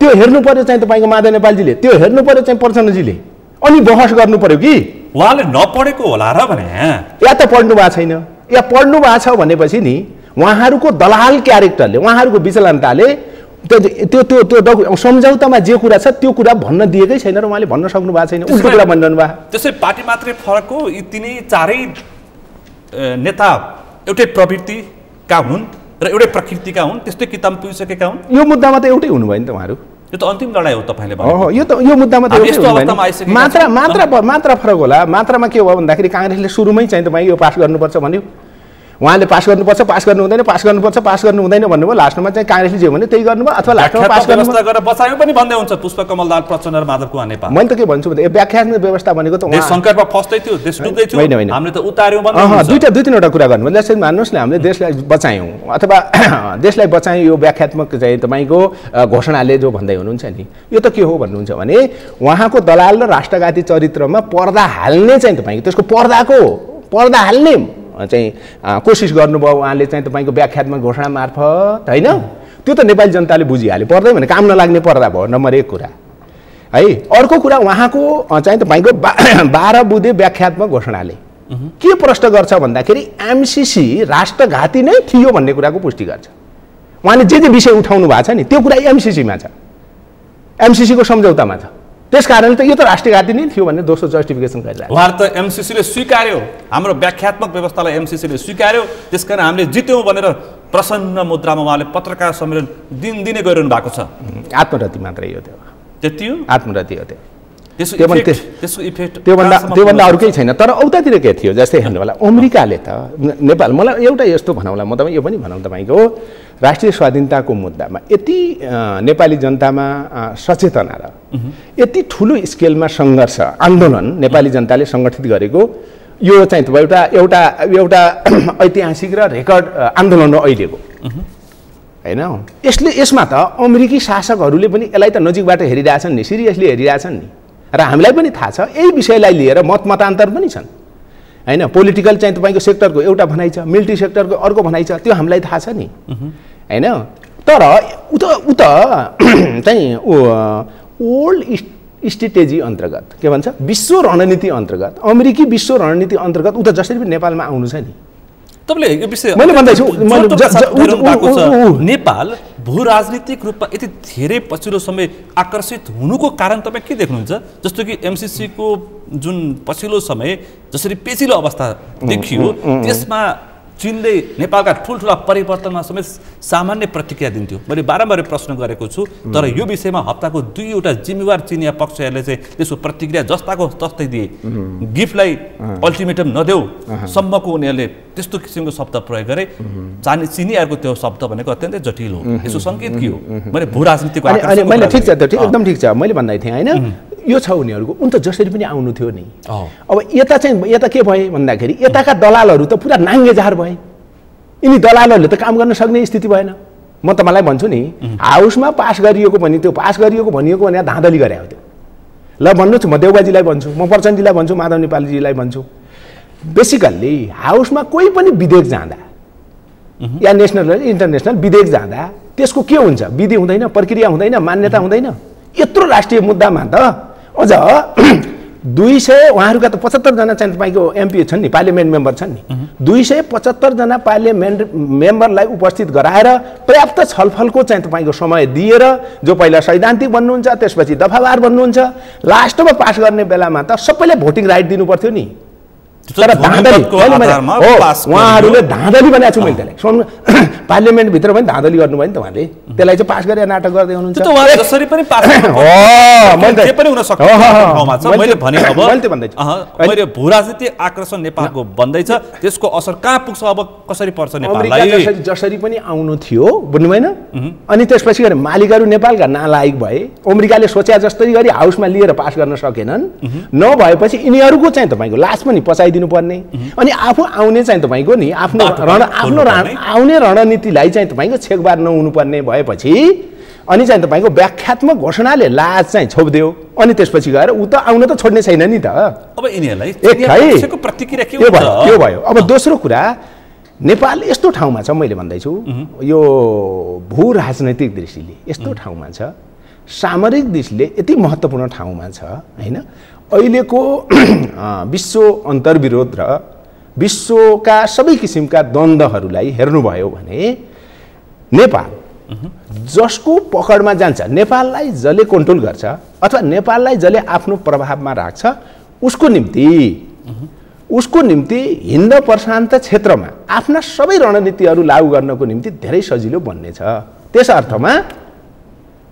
त्यो हेर्नु पर्यो चाहिँ तपाईँको माधव नेपालजीले, त्यो हेर्नु पर्यो चाहिँ प्रचण्डजीले, अनि बहस गर्नु पर्यो कि उहाँले नपढेको होला र भने, या त पढ्नु भएको छैन, या पढ्नु भएको छ भनेपछि नि उहाँहरूको दलाल क्यारेक्टरले, उहाँहरूको विचलनताले त्यो त्यो त्यो सम्झौतामा जे कुरा छ त्यो कुरा भन्न दिएकै छैन र उहाँले भन्न सक्नु भएको छैन, उल्टो कुरा भनिरहनु भएको। त्यसै पार्टी मात्रै फरक हो, यी तिनै चारै नेता एउटै प्रवृत्तिका हुन् र एउटै प्रकृतिका हुन्, त्यस्तै किताब पुगिसकेका हुन्। यो मुद्दामा त एउटै हुनुभयो नि त उहाँहरू, यो त अन्तिम लडाइँ हो तपाईले भनेको। यो मुद्दामा त मात्रा फरक होला। मात्रामा के हो भन्दाखेरि काङ्ग्रेसले सुरुमै चाहिँ तपाईँ यो पास गर्नुपर्छ भन्यो, उहाँले पास गर्नुपर्छ, पास गर्नु हुँदैन, पास गर्नुपर्छ, पास गर्नु हुँदैन भन्नुभयो। लास्टमा चाहिँ काङ्ग्रेसले जे भन्यो त्यही गर्नुभयो, अथवा लास्टमा पास व्यवस्था गरेर बचायो पनि भन्दै हुन्छ पुष्पकमल दाहाल प्रचण्ड र माधव कुमार नेपाल। मैले त के भन्छु भने व्याख्यात्मक व्यवस्था भनेको त देश सङ्कटमा फस्दै थियो, देश डुब्दै थियो, हामीले त उतार्यौँ भन्दै हुन्छ। दुई तीनवटा कुरा गर्नु जस्तै मान्नुहोस् न, हामीले देशलाई बचायौँ अथवा देशलाई बचायौँ, यो व्याख्यात्मक चाहिँ तपाईँको घोषणाले जो भन्दै हुनुहुन्छ नि, यो त के हो भन्नुहुन्छ भने उहाँको दलाल र राष्ट्रघाती चरित्रमा पर्दा हाल्ने चाहिँ तपाईँको त्यसको पर्दा हाल्ने चाहिँ कोसिस गर्नुभयो उहाँले चाहिँ तपाईँको व्याख्यात्मक घोषणा मार्फत, होइन? त्यो त नेपाली जनताले बुझिहाल्यो, पर्दै भने काम नलाग्ने पर्दा भयो, नम्बर 1 कुरा है। अर्को कुरा उहाँको चाहिँ तपाईँको 12 बुँदे व्याख्यात्मक घोषणाले के प्रश्न गर्छ भन्दाखेरि एमसिसी राष्ट्रघाती नै थियो भन्ने कुराको पुष्टि गर्छ। उहाँले जे विषय उठाउनु भएको छ नि त्यो कुरा एमसिसीमा छ, एमसिसीको सम्झौतामा छ, त्यसकारणले त यो त राष्ट्रघाती नै थियो भन्ने दोस्रो जस्टिफिकेसन गरिरहेको। उहाँहरू त एमसिसीले स्वीकार्यो, हाम्रो व्याख्यात्मक व्यवस्थालाई एमसिसीले स्वीकार्यो, त्यसकारण हामीले जित्यौँ भनेर प्रसन्न मुद्रामा उहाँले पत्रकार सम्मेलन दिनदिनै गरिरहनु भएको छ। आत्मरति मात्रै हो त्यो, त्यति हो आत्मरति हो त्यो, त्योभन्दा अरू केही छैन। तर औतातिर के थियो जस्तै हेर्नु होला, अमेरिकाले त नेपाल, मलाई एउटा यस्तो भनौँला, म तपाईँ यो पनि भनौँ तपाईँको राष्ट्रिय स्वाधीनताको मुद्दामा यति नेपाली जनतामा सचेतना र यति ठुलो स्केलमा सङ्घर्ष आन्दोलन नेपाली जनताले सङ्गठित गरेको यो चाहिँ एउटा ऐतिहासिक र रेकर्ड आन्दोलन हो अहिलेको, होइन? यसमा त अमेरिकी शासकहरूले पनि यसलाई त नजिकबाट हेरिरहेछन् नि, सिरियसली हेरिरहेछन् नि, र हामीलाई पनि थाहा छ यही विषयलाई लिएर मतान्तर पनि छन्, होइन? पोलिटिकल चाहिँ तपाईँको सेक्टरको एउटा भनाइ छ, मिलिट्री सेक्टरको अर्को भनाइ छ, त्यो हामीलाई थाहा छ नि, होइन? तर उता चाहिँ ओल्ड स्ट्रेटेजी अन्तर्गत के भन्छ, विश्व रणनीति अन्तर्गत, अमेरिकी विश्व रणनीति अन्तर्गत उता जसरी पनि नेपालमा आउनु छ नि। तपाईँले यो विषय मैले भन्दैछु, नेपाल भू राजनीतिक रूपमा यति धेरै पछिल्लो समय आकर्षित हुनुको कारण तपाईँ के देख्नुहुन्छ? जस्तो कि एमसिसीको जुन पछिल्लो समय जसरी पेचिलो अवस्था देखियो, त्यसमा चीनले नेपालका ठुल्ठुला परिवर्तनमा समेत सामान्य प्रतिक्रिया दिन्थ्यो। मैले बारम्बार प्रश्न गरेको छु, तर यो विषयमा हप्ताको 2वटा जिम्मेवार चिनिया पक्षहरूले चाहिँ त्यसको प्रतिक्रिया जस्ताको तस्तै दिए। गिफ्टलाई अल्टिमेटम नदेऊ सम्मको उनीहरूले त्यस्तो किसिमको शब्द प्रयोग गरे। चिनीहरूको त्यो शब्द भनेको अत्यन्तै जटिल हो, यसको सङ्केत के हो? मैले भू राजनीतिको मैले ठिक छ, त्यो एकदम ठिक छ, मैले भन्दै थिएँ, होइन? यो छ उनीहरूको, उन त जसरी पनि आउनु थियो नि। अब यता के भयो भन्दाखेरि यताका दलालहरू त पुरा नाङ्गेझार भए, यिनी दलालहरूले त काम गर्न सक्ने स्थिति भएन। म तपाईँलाई भन्छु नि, हाउसमा पास गरिएको भने त्यो पास गरिएको भनिएको भने धाँधली गरे हो त्यो। ल भन्नुहोस्, म देउबाजीलाई भन्छु, म प्रचण्डजीलाई भन्छु, माधव नेपालजीलाई भन्छु, बेसिकल्ली हाउसमा कोही पनि विधेयक जाँदा या नेसनल इन्टरनेसनल विधेयक जाँदा त्यसको के हुन्छ? विधि हुँदैन, प्रक्रिया हुँदैन, मान्यता हुँदैन। यत्रो राष्ट्रिय मुद्दामा त अझ 200 उहाँहरूका त 75 जना चाहिँ तपाईँको एमपी छन् नि, पार्लियामेन्ट मेम्बर छन् नि, 275 जना पार्लियामेन्ट मेम्बरलाई उपस्थित गराएर पर्याप्त छलफलको चाहिँ तपाईँको समय दिएर, जो पहिला सैद्धान्तिक भन्नुहुन्छ, त्यसपछि दफावार भन्नुहुन्छ, लास्टमा पास गर्ने बेलामा त सबैलाई भोटिङ राइट दिनु पर्थ्यो नि। तर धाँधली उहाँहरूले धाँधली भनेको छु मैले त्यसलाई पार्लियामेन्टभित्र पनि धाँधली गर्नुभयो नि त उहाँले त्यसलाई चाहिँ पास गरेर नाटक गर्दै हुनुहुन्छ मैले भू राजनीति आकर्षण नेपालको बन्दैछ त्यसको असर कहाँ पुग्छ अब कसरी पर्छ नेपाललाई जसरी पनि आउनु थियो बुझ्नु भएन अनि त्यसपछि गएर मालिकहरू नेपालका नालायक भए अमेरिकाले सोचे जस्तै गरी हाउसमा लिएर पास गर्न सकेनन् नभएपछि यिनीहरूको चाहिँ तपाईँको लास पनि पचाइदिनु पर्ने अनि आफू आउने चाहिँ तपाईँको नि आफ्नो आउने रणनीतिलाई चाहिँ तपाईँको छेकबार नहुनु पर्ने भएपछि अनि चाहिँ तपाईँको व्याख्यात्मक घोषणाले लाज चाहिँ छोपिदियो अनि त्यसपछि गएर ऊ त आउन त छोड्ने छैन नि त अब यिनीहरूलाई प्रतिक्रिया के त्यो भयो अब दोस्रो कुरा नेपाल यस्तो ठाउँमा छ मैले भन्दैछु यो भू राजनैतिक दृष्टिले यस्तो ठाउँमा छ सामरिक दृष्टिले यति महत्त्वपूर्ण ठाउँमा छ हैन अहिलेको विश्व अन्तर्विरोध र विश्वका सबै किसिमका द्वन्द्वहरूलाई हेर्नुभयो भने नेपाल जसको पकडमा जान्छ नेपाललाई जसले कन्ट्रोल गर्छ अथवा नेपाललाई जसले आफ्नो प्रभावमा राख्छ उसको निम्ति हिन्द प्रशान्त क्षेत्रमा आफ्ना सबै रणनीतिहरू लागू गर्नको निम्ति धेरै सजिलो बन्नेछ त्यस अर्थमा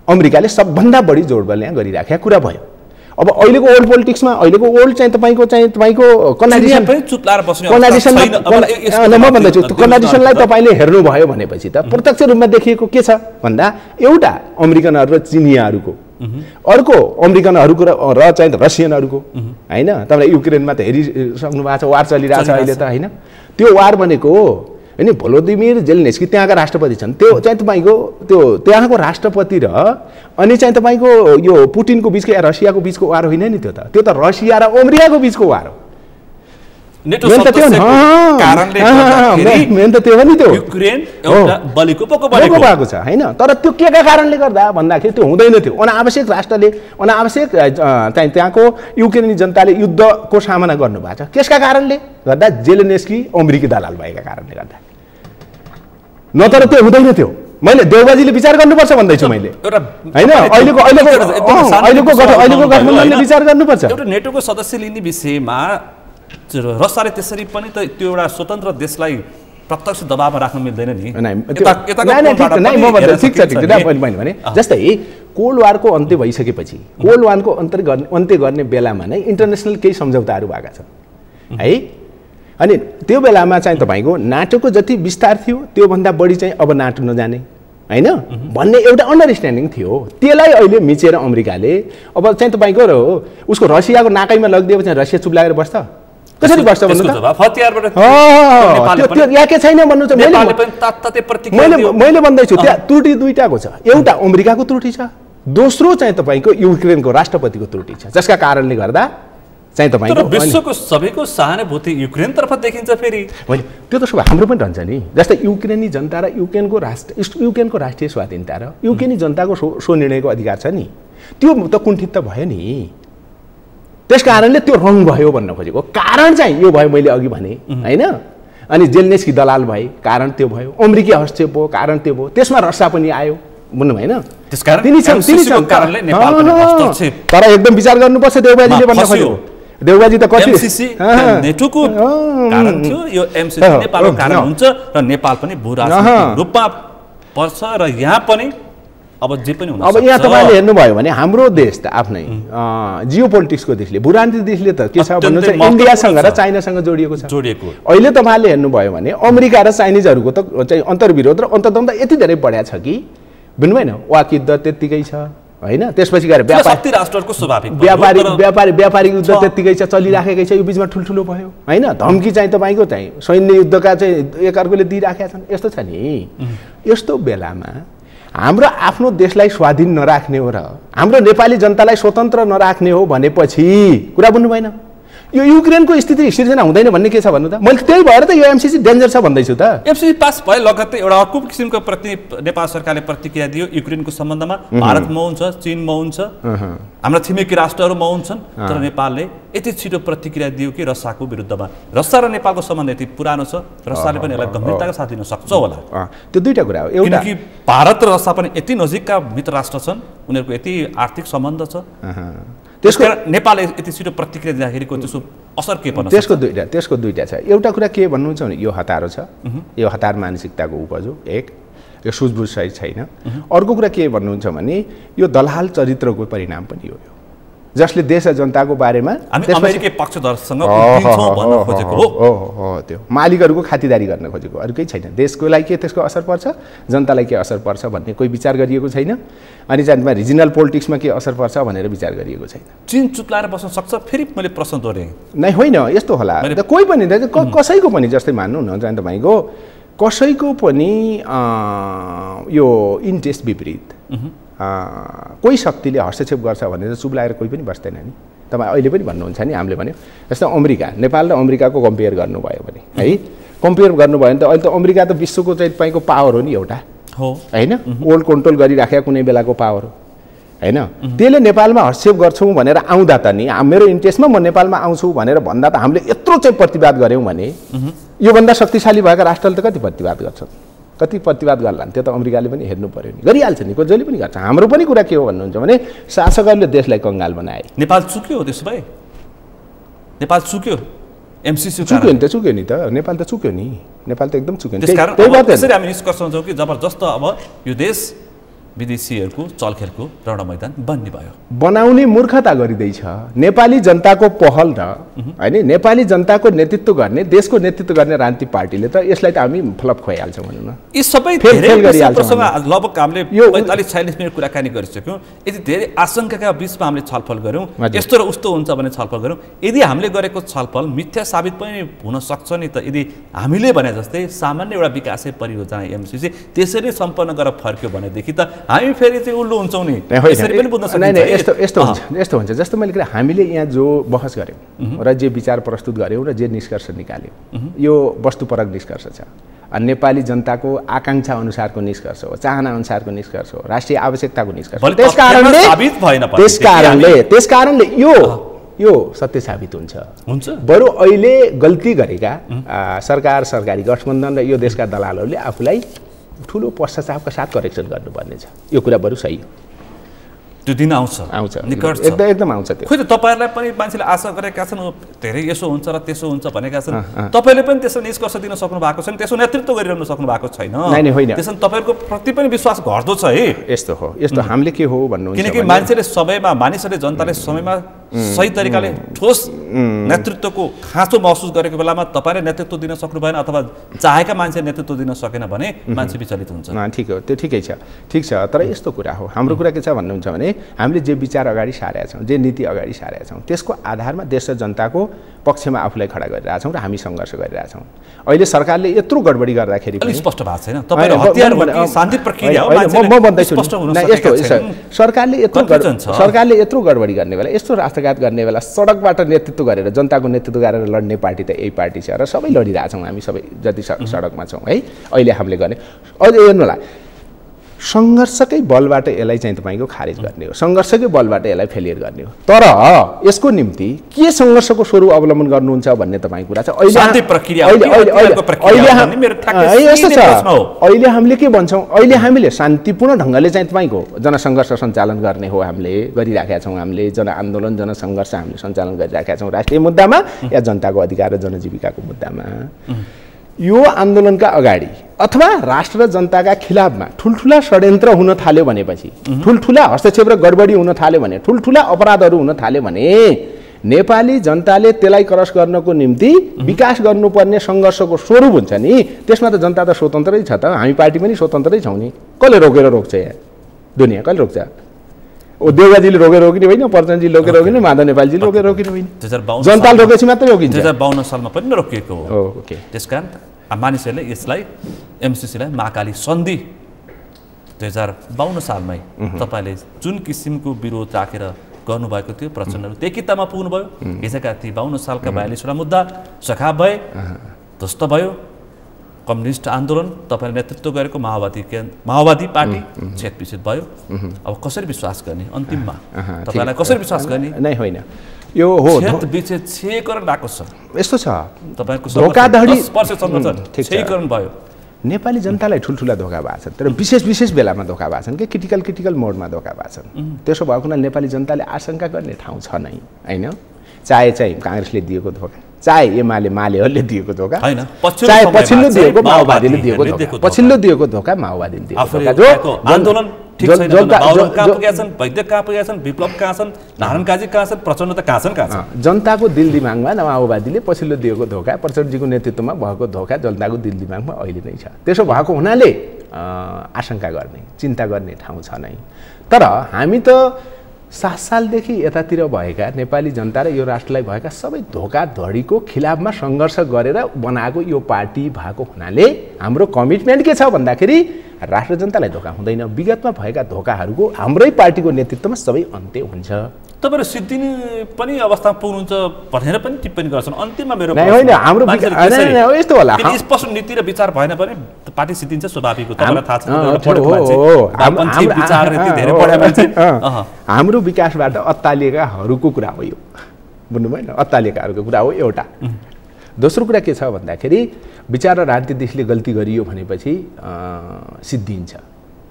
अमेरिकाले सबभन्दा बढी जोडबल यहाँ गरिराखेको कुरा भयो अब अहिलेको ओल्ड पोलिटिक्समा अहिलेको ओल्ड चाहिँ तपाईँको कन्डिसनलाई तपाईँले हेर्नुभयो भनेपछि त प्रत्यक्ष रूपमा देखिएको के छ भन्दा एउटा अमेरिकनहरू र चिनियाहरूको अर्को अमेरिकनहरूको र चाहिँ रसियनहरूको होइन तपाईँलाई युक्रेनमा त हेरिसक्नु भएको छ वार चलिरहेको छ अहिले त होइन त्यो वार भनेको होइन भोलोदिमिर जेलेन्स्की त्यहाँका राष्ट्रपति छन् त्यो चाहिँ तपाईँको त्यो त्यहाँको राष्ट्रपति र अनि चाहिँ तपाईँको यो पुटिनको बिचको या रसियाको बिचको वार होइन नि त्यो त रसिया र अमेरिकाको बिचको वार हो मेन त त्यो हो नि त्यो भएको छ होइन तर त्यो के का कारणले गर्दा भन्दाखेरि त्यो हुँदैन थियो अनावश्यक राष्ट्रले अनावश्यक चाहिँ त्यहाँको युक्रेनी जनताले युद्धको सामना गर्नु भएको छ त्यसका कारणले गर्दा जेलेन्स्की अमेरिकी दलाल भएका कारणले गर्दा नत्र त्यो हुँदैन थियो मैले देवबाजीले विचार गर्नुपर्छ भन्दैछु मैले होइन अहिलेको गठबन्धनले विचार गर्नुपर्छ एउटा नेटोको सदस्य लिने विषयमा रसियाले त्यसरी पनि त त्यो एउटा स्वतन्त्र देशलाई प्रत्यक्ष दबावमा राख्न मिल्दैन नि भने जस्तै कोल्ड वारको अन्त्य भइसकेपछि कोल्ड वारको अन्त्य गर्ने बेलामा नै इन्टरनेसनल केही सम्झौताहरू भएका छन् है अनि त्यो बेलामा चाहिँ तपाईँको नाटोको जति विस्तार थियो त्योभन्दा बढी चाहिँ अब नाटो नजाने होइन भन्ने एउटा अन्डरस्ट्यान्डिङ थियो त्यसलाई अहिले मिचेर अमेरिकाले अब चाहिँ तपाईँको उसको रसियाको नाकैमा लगिदिएपछि रसिया चुप लागेर बस्छ कसरी बस्छ भन्नु त याके छैन भन्नु चाहिँ मैले भन्दैछु त्यहाँ त्रुटि दुईटाको छ एउटा अमेरिकाको त्रुटि छ दोस्रो चाहिँ तपाईँको युक्रेनको राष्ट्रपतिको त्रुटि छ जसका कारणले गर्दा चाहिँ तपाईँको विश्वको सबैको सहानुभूति युक्रेनतर्फ देखिन्छ फेरि होइन त्यो त सब हाम्रो पनि रहन्छ नि जस्तै युक्रेनी जनता र युक्रेनको राष्ट्रिय स्वाधीनता र युक्रेनी जनताको स्वनिर्णयको अधिकार छ नि त्यो त कुण्ठित त भयो नि त्यस कारणले त्यो रङ भयो भन्न खोजेको कारण चाहिँ यो भयो मैले अघि भने होइन अनि जेलेन्स्की दलाल भए कारण त्यो भयो अमेरिकी हस्तक्षेप भयो कारण त्यो भयो त्यसमा रसिया पनि आयो बुझ्नु भएन तर एकदम विचार गर्नुपर्छ देवबाजीले भन्न खोजेको देवबाजी त कति नेटोको कारण थियो यो एमसीसी नेपालको कारण हुन्छ र नेपाल पनि भू राजनीतिक रूपमा पर्छ र यहाँ पनि अब जे पनि हुन्छ अब यहाँ तपाईले हेर्नुभयो भने हाम्रो देश त आफ्नै जियो पोलिटिक्सको दृष्टिले भू राजनीतिक दृष्टिले त के छ भन्नु चाहिँ इन्डियासँग र चाइनासँग जोडिएको छ अहिले तपाईले हेर्नुभयो भने अमेरिका र चाइनिजहरूको त चाहिँ अन्तर्विरोध र अन्तर्द्वन्द यति धेरै बढ्या छ कि बुझ्नु भएन वाक युद्ध त्यत्तिकै छ होइन त्यसपछि गएर व्यापारिक युद्ध त्यत्तिकै छ चलिराखेकै छ यो बिचमा ठुल्ठुलो भयो होइन धम्की चाहिँ तपाईँको चाहिँ सैन्य युद्धका चाहिँ एकअर्कोले दिइराखेका छन् यस्तो छ नि यस्तो बेलामा हाम्रो आफ्नो देशलाई स्वाधीन नराख्ने हो र हाम्रो नेपाली जनतालाई स्वतन्त्र नराख्ने हो भनेपछि कुरा बुझ्नु भएन यो युक्रेनको स्थिति सिर्जना हुँदैन भन्ने के छ भन्नु त मैले त्यही भएर त यो एमसीसी डेन्जर छ भन्दैछु त एमसीसी पास भए लगत्तै एउटा अर्को किसिमको नेपाल सरकारले प्रतिक्रिया दियो युक्रेनको सम्बन्धमा भारत मौन छ चीन मौन छ हाम्रा छिमेकी राष्ट्रहरू मौन छन् तर नेपालले यति छिटो प्रतिक्रिया दियो कि रसियाको विरुद्धमा रसिया र नेपालको सम्बन्ध यति पुरानो छ रसियाले पनि यसलाई गम्भीरताका साथ दिन सक्छ होला त्यो दुईटा कुरा हो एउटा किनकि भारत र रसिया पनि यति नजिकका मित्र राष्ट्र छन् उनीहरूको यति आर्थिक सम्बन्ध छ त्यसको नेपालले यति छिटो प्रतिक्रिया दिँदाखेरिको त्यसको असर के पर्छ? त्यसको दुईटा छ। एउटा कुरा के भन्नुहुन्छ भने यो हतारो छ, यो हतार मानसिकताको उपज हो एक, यो सुझबुझ सही छैन। अर्को कुरा के भन्नुहुन्छ भने यो दलाल चरित्रको परिणाम पनि हो, जसले देश र जनताको बारेमा अमेरिकी पक्षधरसँग भन्न खोजेको हो, त्यो मालिकहरूको खातिरदारी गर्न खोजेको, अरू केही छैन। देशको लागि के त्यसको असर पर्छ, जनतालाई के असर पर्छ भन्ने कोही विचार गरिएको छैन। अनि जानमा रिजनल पोलिटिक्समा के असर पर्छ भनेर विचार गरिएको छैन। चीन चुप्लाएर बस्न सक्छ? फेरि मैले प्रश्न दोहोऱ्याएँ। नै होइन, यस्तो होला कोही पनि कसैको पनि, जस्तै मान्नु न चाहिँ तपाईँको कसैको पनि यो इन्ट्रेस्ट विपरीत कोही शक्तिले हस्तक्षेप गर्छ भनेर चुप्लाएर कोही पनि बस्दैन नि। तपाईँ अहिले पनि भन्नुहुन्छ नि, हामीले भन्यो जस्तो अमेरिका, नेपाल र अमेरिकाको कम्पेयर गर्नुभयो भने है, कम्पेयर गर्नुभयो भने त अहिले त अमेरिका त विश्वको चाहिँ तपाईँको पावर हो नि एउटा, हो होइन, वर्ल्ड कन्ट्रोल गरिराखेको कुनै बेलाको पावर हो होइन। त्यसले नेपालमा हस्तक्षेप गर्छौँ भनेर आउँदा त नि मेरो इन्ट्रेस्टमा म नेपालमा आउँछु भनेर भन्दा त हामीले यत्रो चाहिँ प्रतिवाद गऱ्यौँ भने योभन्दा शक्तिशाली भएका राष्ट्रले त कति प्रतिवाद गर्छन्, कति प्रतिवाद गर्लान्? त्यो त अमेरिकाले पनि हेर्नु पर्यो नि, गरिहाल्छ नि, जहिले पनि गर्छ। हाम्रो पनि कुरा के हो भन्नुहुन्छ भने शासकहरूले देशलाई कङ्गाल बनाए। नेपाल चुक्यो त्यसो भए? नेपाल चुक्यो, एमसिसी चुक्यो नि त, चुक्यो नि त, नेपाल त चुक्यो नि, नेपाल त एकदम चुक्यो नि। त्यसकारण त्यसरी हामी निष्कर्ष हुन्छौँ कि जबरजस्त अब यो देश विदेशीहरूको चलखेलको रण मैदान बन्ने भयो, बनाउने मूर्खता गरिँदैछ। नेपाली जनताको पहल र होइन, नेपाली जनताको नेतृत्व गर्ने, देशको नेतृत्व गर्ने राजनीतिक पार्टीले त यसलाई त हामी फ्लप खुवाइहाल्छौँ भनौँ न। यी सबै प्रसङ्ग लगभग हामीले 45-46 मिनट कुराकानी गरिसक्यौँ। यति धेरै आशंकाका बिचमा हामीले छलफल गऱ्यौँ, यस्तो र उस्तो हुन्छ भने छलफल गऱ्यौँ। यदि हामीले गरेको छलफल मिथ्या साबित पनि हुन सक्छ नि त, यदि हामीले भने जस्तै सामान्य एउटा विकासे परियोजना एमसिसी त्यसरी सम्पन्न गरेर फर्क्यो भनेदेखि त हामी फेरि चाहिँ उल्लु हुन्छौँ नि। यसरी पनि बुझ्न सकिन्छ। यस्तो हुन्छ जस्तो मैले हामीले यहाँ जो बहस गऱ्यौँ र जे विचार प्रस्तुत गऱ्यौँ र जे निष्कर्ष निकाल्यौँ, यो वस्तुपरक निष्कर्ष छ। नेपाली जनताको आकाङ्क्षा अनुसारको निष्कर्ष हो, चाहना अनुसारको निष्कर्ष हो, राष्ट्रिय आवश्यकताको निष्कर्ष। त्यसकारणले यो सत्य साबित हुन्छ। बरु अहिले गल्ती गरेका सरकारी गठबन्धन र यो देशका दलालहरूले आफूलाई ठुलो पश्चातापका साथ करेक्सन गर्नुपर्ने छ। यो कुरा बरु सही हो, त्यो दिन आउँछ निकट एकदम आउँछ। त्यो खोइ त तपाईँहरूलाई पनि मान्छेले आशा गरेका छन् धेरै यसो हुन्छ र त्यसो हुन्छ भनेका छन्, तपाईँले पनि त्यसो निष्कर्ष दिन सक्नु भएको छैन, त्यसो नेतृत्व गरिरहनु सक्नु भएको छैन। त्यसो तपाईँको प्रति पनि विश्वास घट्दो छ है। यस्तो हो, यस्तो हामीले के हो भन्नुहुन्छ, किनकि मान्छेले समयमा, मानिसहरूले जनताले समयमा सही तरिकाले ठोस नेतृत्वको खाँचो महसुस गरेको बेलामा तपाईँले नेतृत्व दिन सक्नु भएन अथवा चाहेका मान्छे नेतृत्व दिन सकेन भने मान्छे विचलित हुन्छ। ठिक हो, त्यो ठिकै छ, ठिक छ। तर यस्तो कुरा हो, हाम्रो कुरा के छ भन्नुहुन्छ भने हामीले जे विचार अगाडि सारेका छौँ, जे नीति अगाडि सारेका छौँ, त्यसको आधारमा देश र जनताको पक्षमा आफूलाई खडा गरिरहेछौँ र हामी सङ्घर्ष गरिरहेछौँ। अहिले सरकारले यत्रो गडबडी गर्दाखेरि पनि स्पष्ट भएको छैन। तपाईँले हतियार भने शान्ति प्रक्रिया हो, म भन्दैछु यस्तो, सरकारले यत्रो गडबडी गर्ने बेला, यस्तो राष्ट्रघात गर्ने बेला सडकबाट नेतृत्व गरेर, जनताको नेतृत्व गरेर लड्ने पार्टी त यही पार्टी छ र सबै लडिरहेछौँ हामी, सबै जति सडकमा छौँ है। अहिले हामीले गर्ने अझै हेर्नुलाई सङ्घर्षकै बलबाट यसलाई चाहिँ तपाईँको खारेज गर्ने हो, सङ्घर्षकै बलबाट यसलाई फेलियर गर्ने हो। तर यसको निम्ति के सङ्घर्षको स्वरूप अवलम्बन गर्नुहुन्छ भन्ने तपाईँको कुरा छ। अहिले हामीले के भन्छौँ, अहिले हामीले शान्तिपूर्ण ढङ्गले चाहिँ तपाईँको जनसङ्घर्ष सञ्चालन गर्ने हो, हामीले गरिराखेका छौँ। हामीले जनआन्दोलन, जनसङ्घर्ष हामीले सञ्चालन गरिराखेका छौँ राष्ट्रिय मुद्दामा या जनताको अधिकार र जनजीविकाको मुद्दामा। यो आन्दोलनका अगाडि अथवा राष्ट्र र जनताका खिलाफमा ठुल्ठुला षड्यन्त्र हुन थाल्यो भनेपछि, ठुल्ठुला हस्तक्षेप र गडबडी हुन थाल्यो भने, ठुल्ठुला अपराधहरू हुन थाल्यो भने नेपाली जनताले त्यसलाई क्रस गर्नको निम्ति विकास गर्नुपर्ने सङ्घर्षको स्वरूप हुन्छ नि। त्यसमा त जनता त स्वतन्त्रै छ त, हामी पार्टी पनि स्वतन्त्रै छौँ नि। कसले रोकेर रोक्छ यहाँ? दुनियाँ कसले रोक्छ? देउगाजीले रोकेर रोकिने होइन, पर्चनजीले रोकेर रोकिने, माधव नेपालजीले रोकेर रोकिने होइन, जनताले रोकेपछि मात्रै रोकिन्छ। 2052 सालमा पनि रोकिएको हो। त्यसकारण मानिसहरूले यसलाई एमसिसीलाई महाकाली सन्धि 2052 सालमै तपाईँले जुन किसिमको विरोध राखेर गर्नुभएको थियो, प्रचण्डहरू त्यही किताबमा पुग्नुभयो। हिजोका ती 52 सालका 42वटा मुद्दा सखाप भए, ध्वस्त भयो। कम्युनिस्ट आन्दोलन तपाईँले नेतृत्व गरेको माओवादी पार्टी छेदविच्छेद भयो। अब कसरी विश्वास गर्ने? अन्तिममा तपाईँलाई कसरी विश्वास गर्ने? नै होइन, यो हो छेदविच्छेद क्षयकरण भएको छ। यस्तो छ तपाईँको धोकाधडी क्षयकरण भयो। नेपाली जनतालाई ठुल्ठुला धोका भएको छन्, तर विशेष बेलामा धोका भएको छन् कि क्रिटिकल मोडमा धोका भएको छन्। त्यसो भएको हुनाले नेपाली जनताले आशंका गर्ने ठाउँ छ नै होइन। चाहे काङ्ग्रेसले दिएको धोका, चाहे मालेहरूले दिएको धोका, चाहे पछिल्लो दिएको माओवादीले दिएको धोका, पछिल्लो दिएको धोका माओवादीले दिएको धोका, जो आन्दोलन ठीक छैन, बाहुन कहाँ पुगेका छन्, वैद्य कहाँ पुगेका छन्, विप्लव कहाँ छन्, नारायणकाजी कहाँ छन्, प्रचण्ड त कहाँ छन्। जनताको दिल दिमागमा माओवादीले पछिल्लो दिएको धोका, प्रचण्डजीको नेतृत्वमा भएको धोका जनताको दिल दिमागमा अहिले नै छ। त्यसो भएको हुनाले आशंका गर्ने, चिन्ता गर्ने ठाउँ छ नै। तर हामी त 7 सालदेखि यतातिर भएका नेपाली जनता र यो राष्ट्रलाई भएका सबै धोकाधडीको खिलाफमा सङ्घर्ष गरेर बनाएको यो पार्टी भएको हुनाले हाम्रो कमिटमेन्ट के छ भन्दाखेरि राष्ट्र जनतालाई धोका हुँदैन। विगतमा भएका धोकाहरूको हाम्रै पार्टीको नेतृत्वमा सबै अन्त्य हुन्छ। तपाईँहरू सिद्धिने पनि अवस्थामा पुग्नुहुन्छ भनेर पनि टिप्पणी गर्छन्। अन्तिममा मेरो होइन, हाम्रो यस्तो होला, स्पष्ट नीति र विचार भएन भने पार्टी सिद्धिन्छ, स्वाभाविक हो। तपाईँलाई थाहा छ हाम्रो विकासबाट अत्तालिएकाहरूको कुरा हो यो, बुझ्नुभयो नि, अत्तालिएकाहरूको कुरा हो एउटा। दोस्रो कुरा के छ भन्दाखेरि विचार र राजनीतिले गल्ती गरियो भनेपछि सिद्धिन्छ।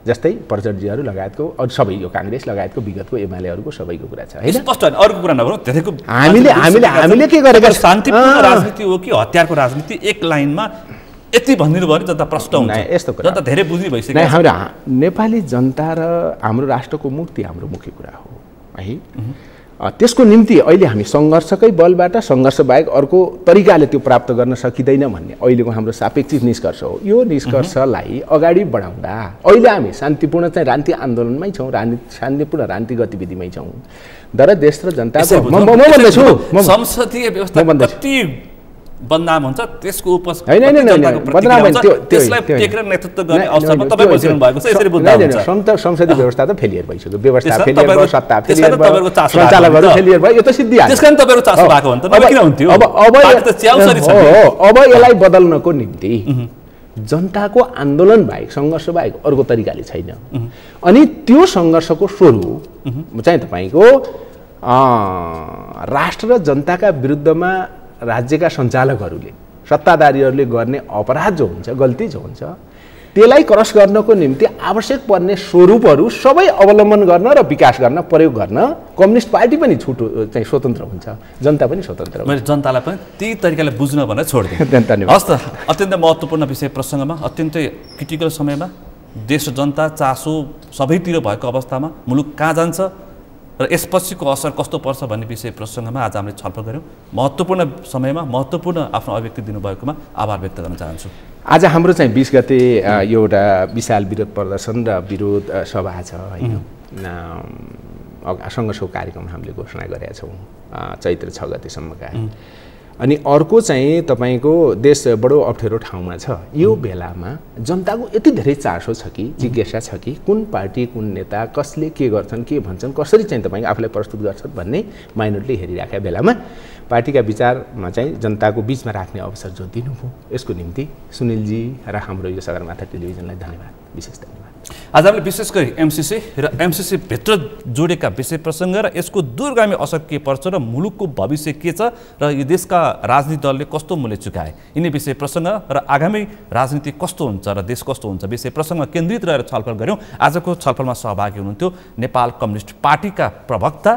जस्तै प्रचण्डजीहरू लगायतको अरू सबै यो काङ्ग्रेस लगायतको विगतको एमालेहरूको सबैको कुरा छ होइन। स्पष्ट होइन, अर्को कुरा नगरौँ। त्यसैको हामीले के गरेका शान्तिपूर्ण राजनीति हो कि हतियारको राजनीति, एक लाइनमा यति भनिदिनु भयो जनता प्रश्न हुन्छ। यस्तो कुरा जनता धेरै बुझ्ने भइसक्यो। हाम्रो नेपाली जनता र हाम्रो राष्ट्रको मुक्ति हाम्रो मुख्य कुरा हो है। त्यसको निम्ति अहिले हामी सङ्घर्षकै बलबाट सङ्घर्ष बाहेक अर्को तरिकाले त्यो प्राप्त गर्न सकिँदैन भन्ने अहिलेको हाम्रो सापेक्षिक निष्कर्ष हो। यो निष्कर्षलाई अगाडि बढाउँदा अहिले हामी शान्तिपूर्ण चाहिँ राजनीति आन्दोलनमै छौँ, शान्तिपूर्ण राजनीति गतिविधिमै छौँ। तर देश र जनताको संसदीय व्यवस्था कति बदनाम हुन्छ, त्यसको त्यसलाई टेकेर नेतृत्व गर्ने अवसरमा तपाईँ बसिरहनु भएको छ। यसरी बुझ्दा हुन्छ संसदीय व्यवस्था त फेलियर भइसक्यो, व्यवस्था फेलियर भयो, सत्ता फेलियर भयो, सञ्चालकहरू फेलियर भयो। यो त सिद्धिहाल्यो। त्यसकारण तपाईँको चासो भएको हो नि त, किन हुन्थ्यो? अब यसलाई बदल्नको निम्ति जनताको आन्दोलन बाहेक सङ्घर्ष बाहेक अर्को तरिकाले छैन। अनि त्यो सङ्घर्षको स्वरूप चाहिँ तपाईँको राष्ट्र र जनताका विरुद्धमा राज्यका सञ्चालकहरूले, सत्ताधारीहरूले गर्ने अपराध जो हुन्छ, गल्ती जो हुन्छ, त्यसलाई क्रस गर्नको निम्ति आवश्यक पर्ने स्वरूपहरू सबै अवलम्बन गर्न र विकास गर्न, प्रयोग गर्न कम्युनिस्ट पार्टी पनि चाहिँ स्वतन्त्र हुन्छ, जनता पनि स्वतन्त्र हुन्छ। मैले जनतालाई पनि त्यही तरिकाले बुझ्न भनेर छोडिदिएँ। हस् त, अत्यन्तै महत्त्वपूर्ण विषय प्रसङ्गमा, अत्यन्तै क्रिटिकल समयमा देश र जनता चासो सबैतिर भएको अवस्थामा मुलुक कहाँ जान्छ र यसपछिको असर कस्तो पर्छ भन्ने विषय प्रसङ्गमा आज हामीले छलफल गऱ्यौँ। महत्त्वपूर्ण समयमा महत्त्वपूर्ण आफ्नो अभिव्यक्ति दिनुभएकोमा आभार व्यक्त गर्न चाहन्छु। आज हाम्रो चाहिँ 20 गते एउटा विशाल विरोध प्रदर्शन र विरोध सभा छ होइन, सङ्घर्षको कार्यक्रम हामीले घोषणा गरेका छौँ चैत्र 6 गतेसम्मका। अनि अर्को चाहिँ तपाईँको देश बडो अप्ठ्यारो ठाउँमा छ। यो बेलामा जनताको यति धेरै चासो छ कि, जिज्ञासा छ कि कुन पार्टी, कुन नेता, कसले के गर्छन्, के भन्छन्, कसरी चाहिँ तपाईँको आफूलाई प्रस्तुत गर्छन् भन्ने माइनोरले हेरिराखेका बेलामा पार्टीका विचारमा चाहिँ जनताको बिचमा राख्ने अवसर जो दिनुभयो, यसको निम्ति सुनिलजी र हाम्रो यो सगरमाथा टेलिभिजनलाई धन्यवाद, विशेष धन्यवाद। आज हामीले विशेष गरी एमसिसी र एमसिसी भित्र जोडेका विषय प्रसङ्ग र यसको दूरगामी असर के पर्छ र मुलुकको भविष्य के छ र यो देशका राजनीतिक दलले कस्तो मूल्य चुकाए, यिनै विषय प्रसङ्ग र आगामी राजनीति कस्तो हुन्छ र देश कस्तो हुन्छ विषय प्रसङ्गमा केन्द्रित रहेर छलफल गऱ्यौँ। आजको छलफलमा सहभागी हुनुहुन्थ्यो नेपाल कम्युनिस्ट पार्टीका प्रवक्ता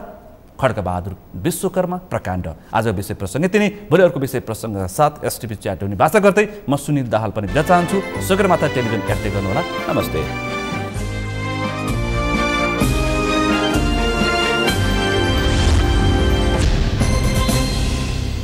खड्गबहादुर विश्वकर्मा प्रकाण्ड। आजको विषय प्रसङ्ग यति नै। भोलि अर्को विषय प्रसङ्गका साथ एसटिभी च्याट हुने भाषा गर्दै म सुनिल दाहाल पनि बिदा चाहन्छु। सगरमाथा टेलिभिजन हेर्दै गर्नुहोला। नमस्ते।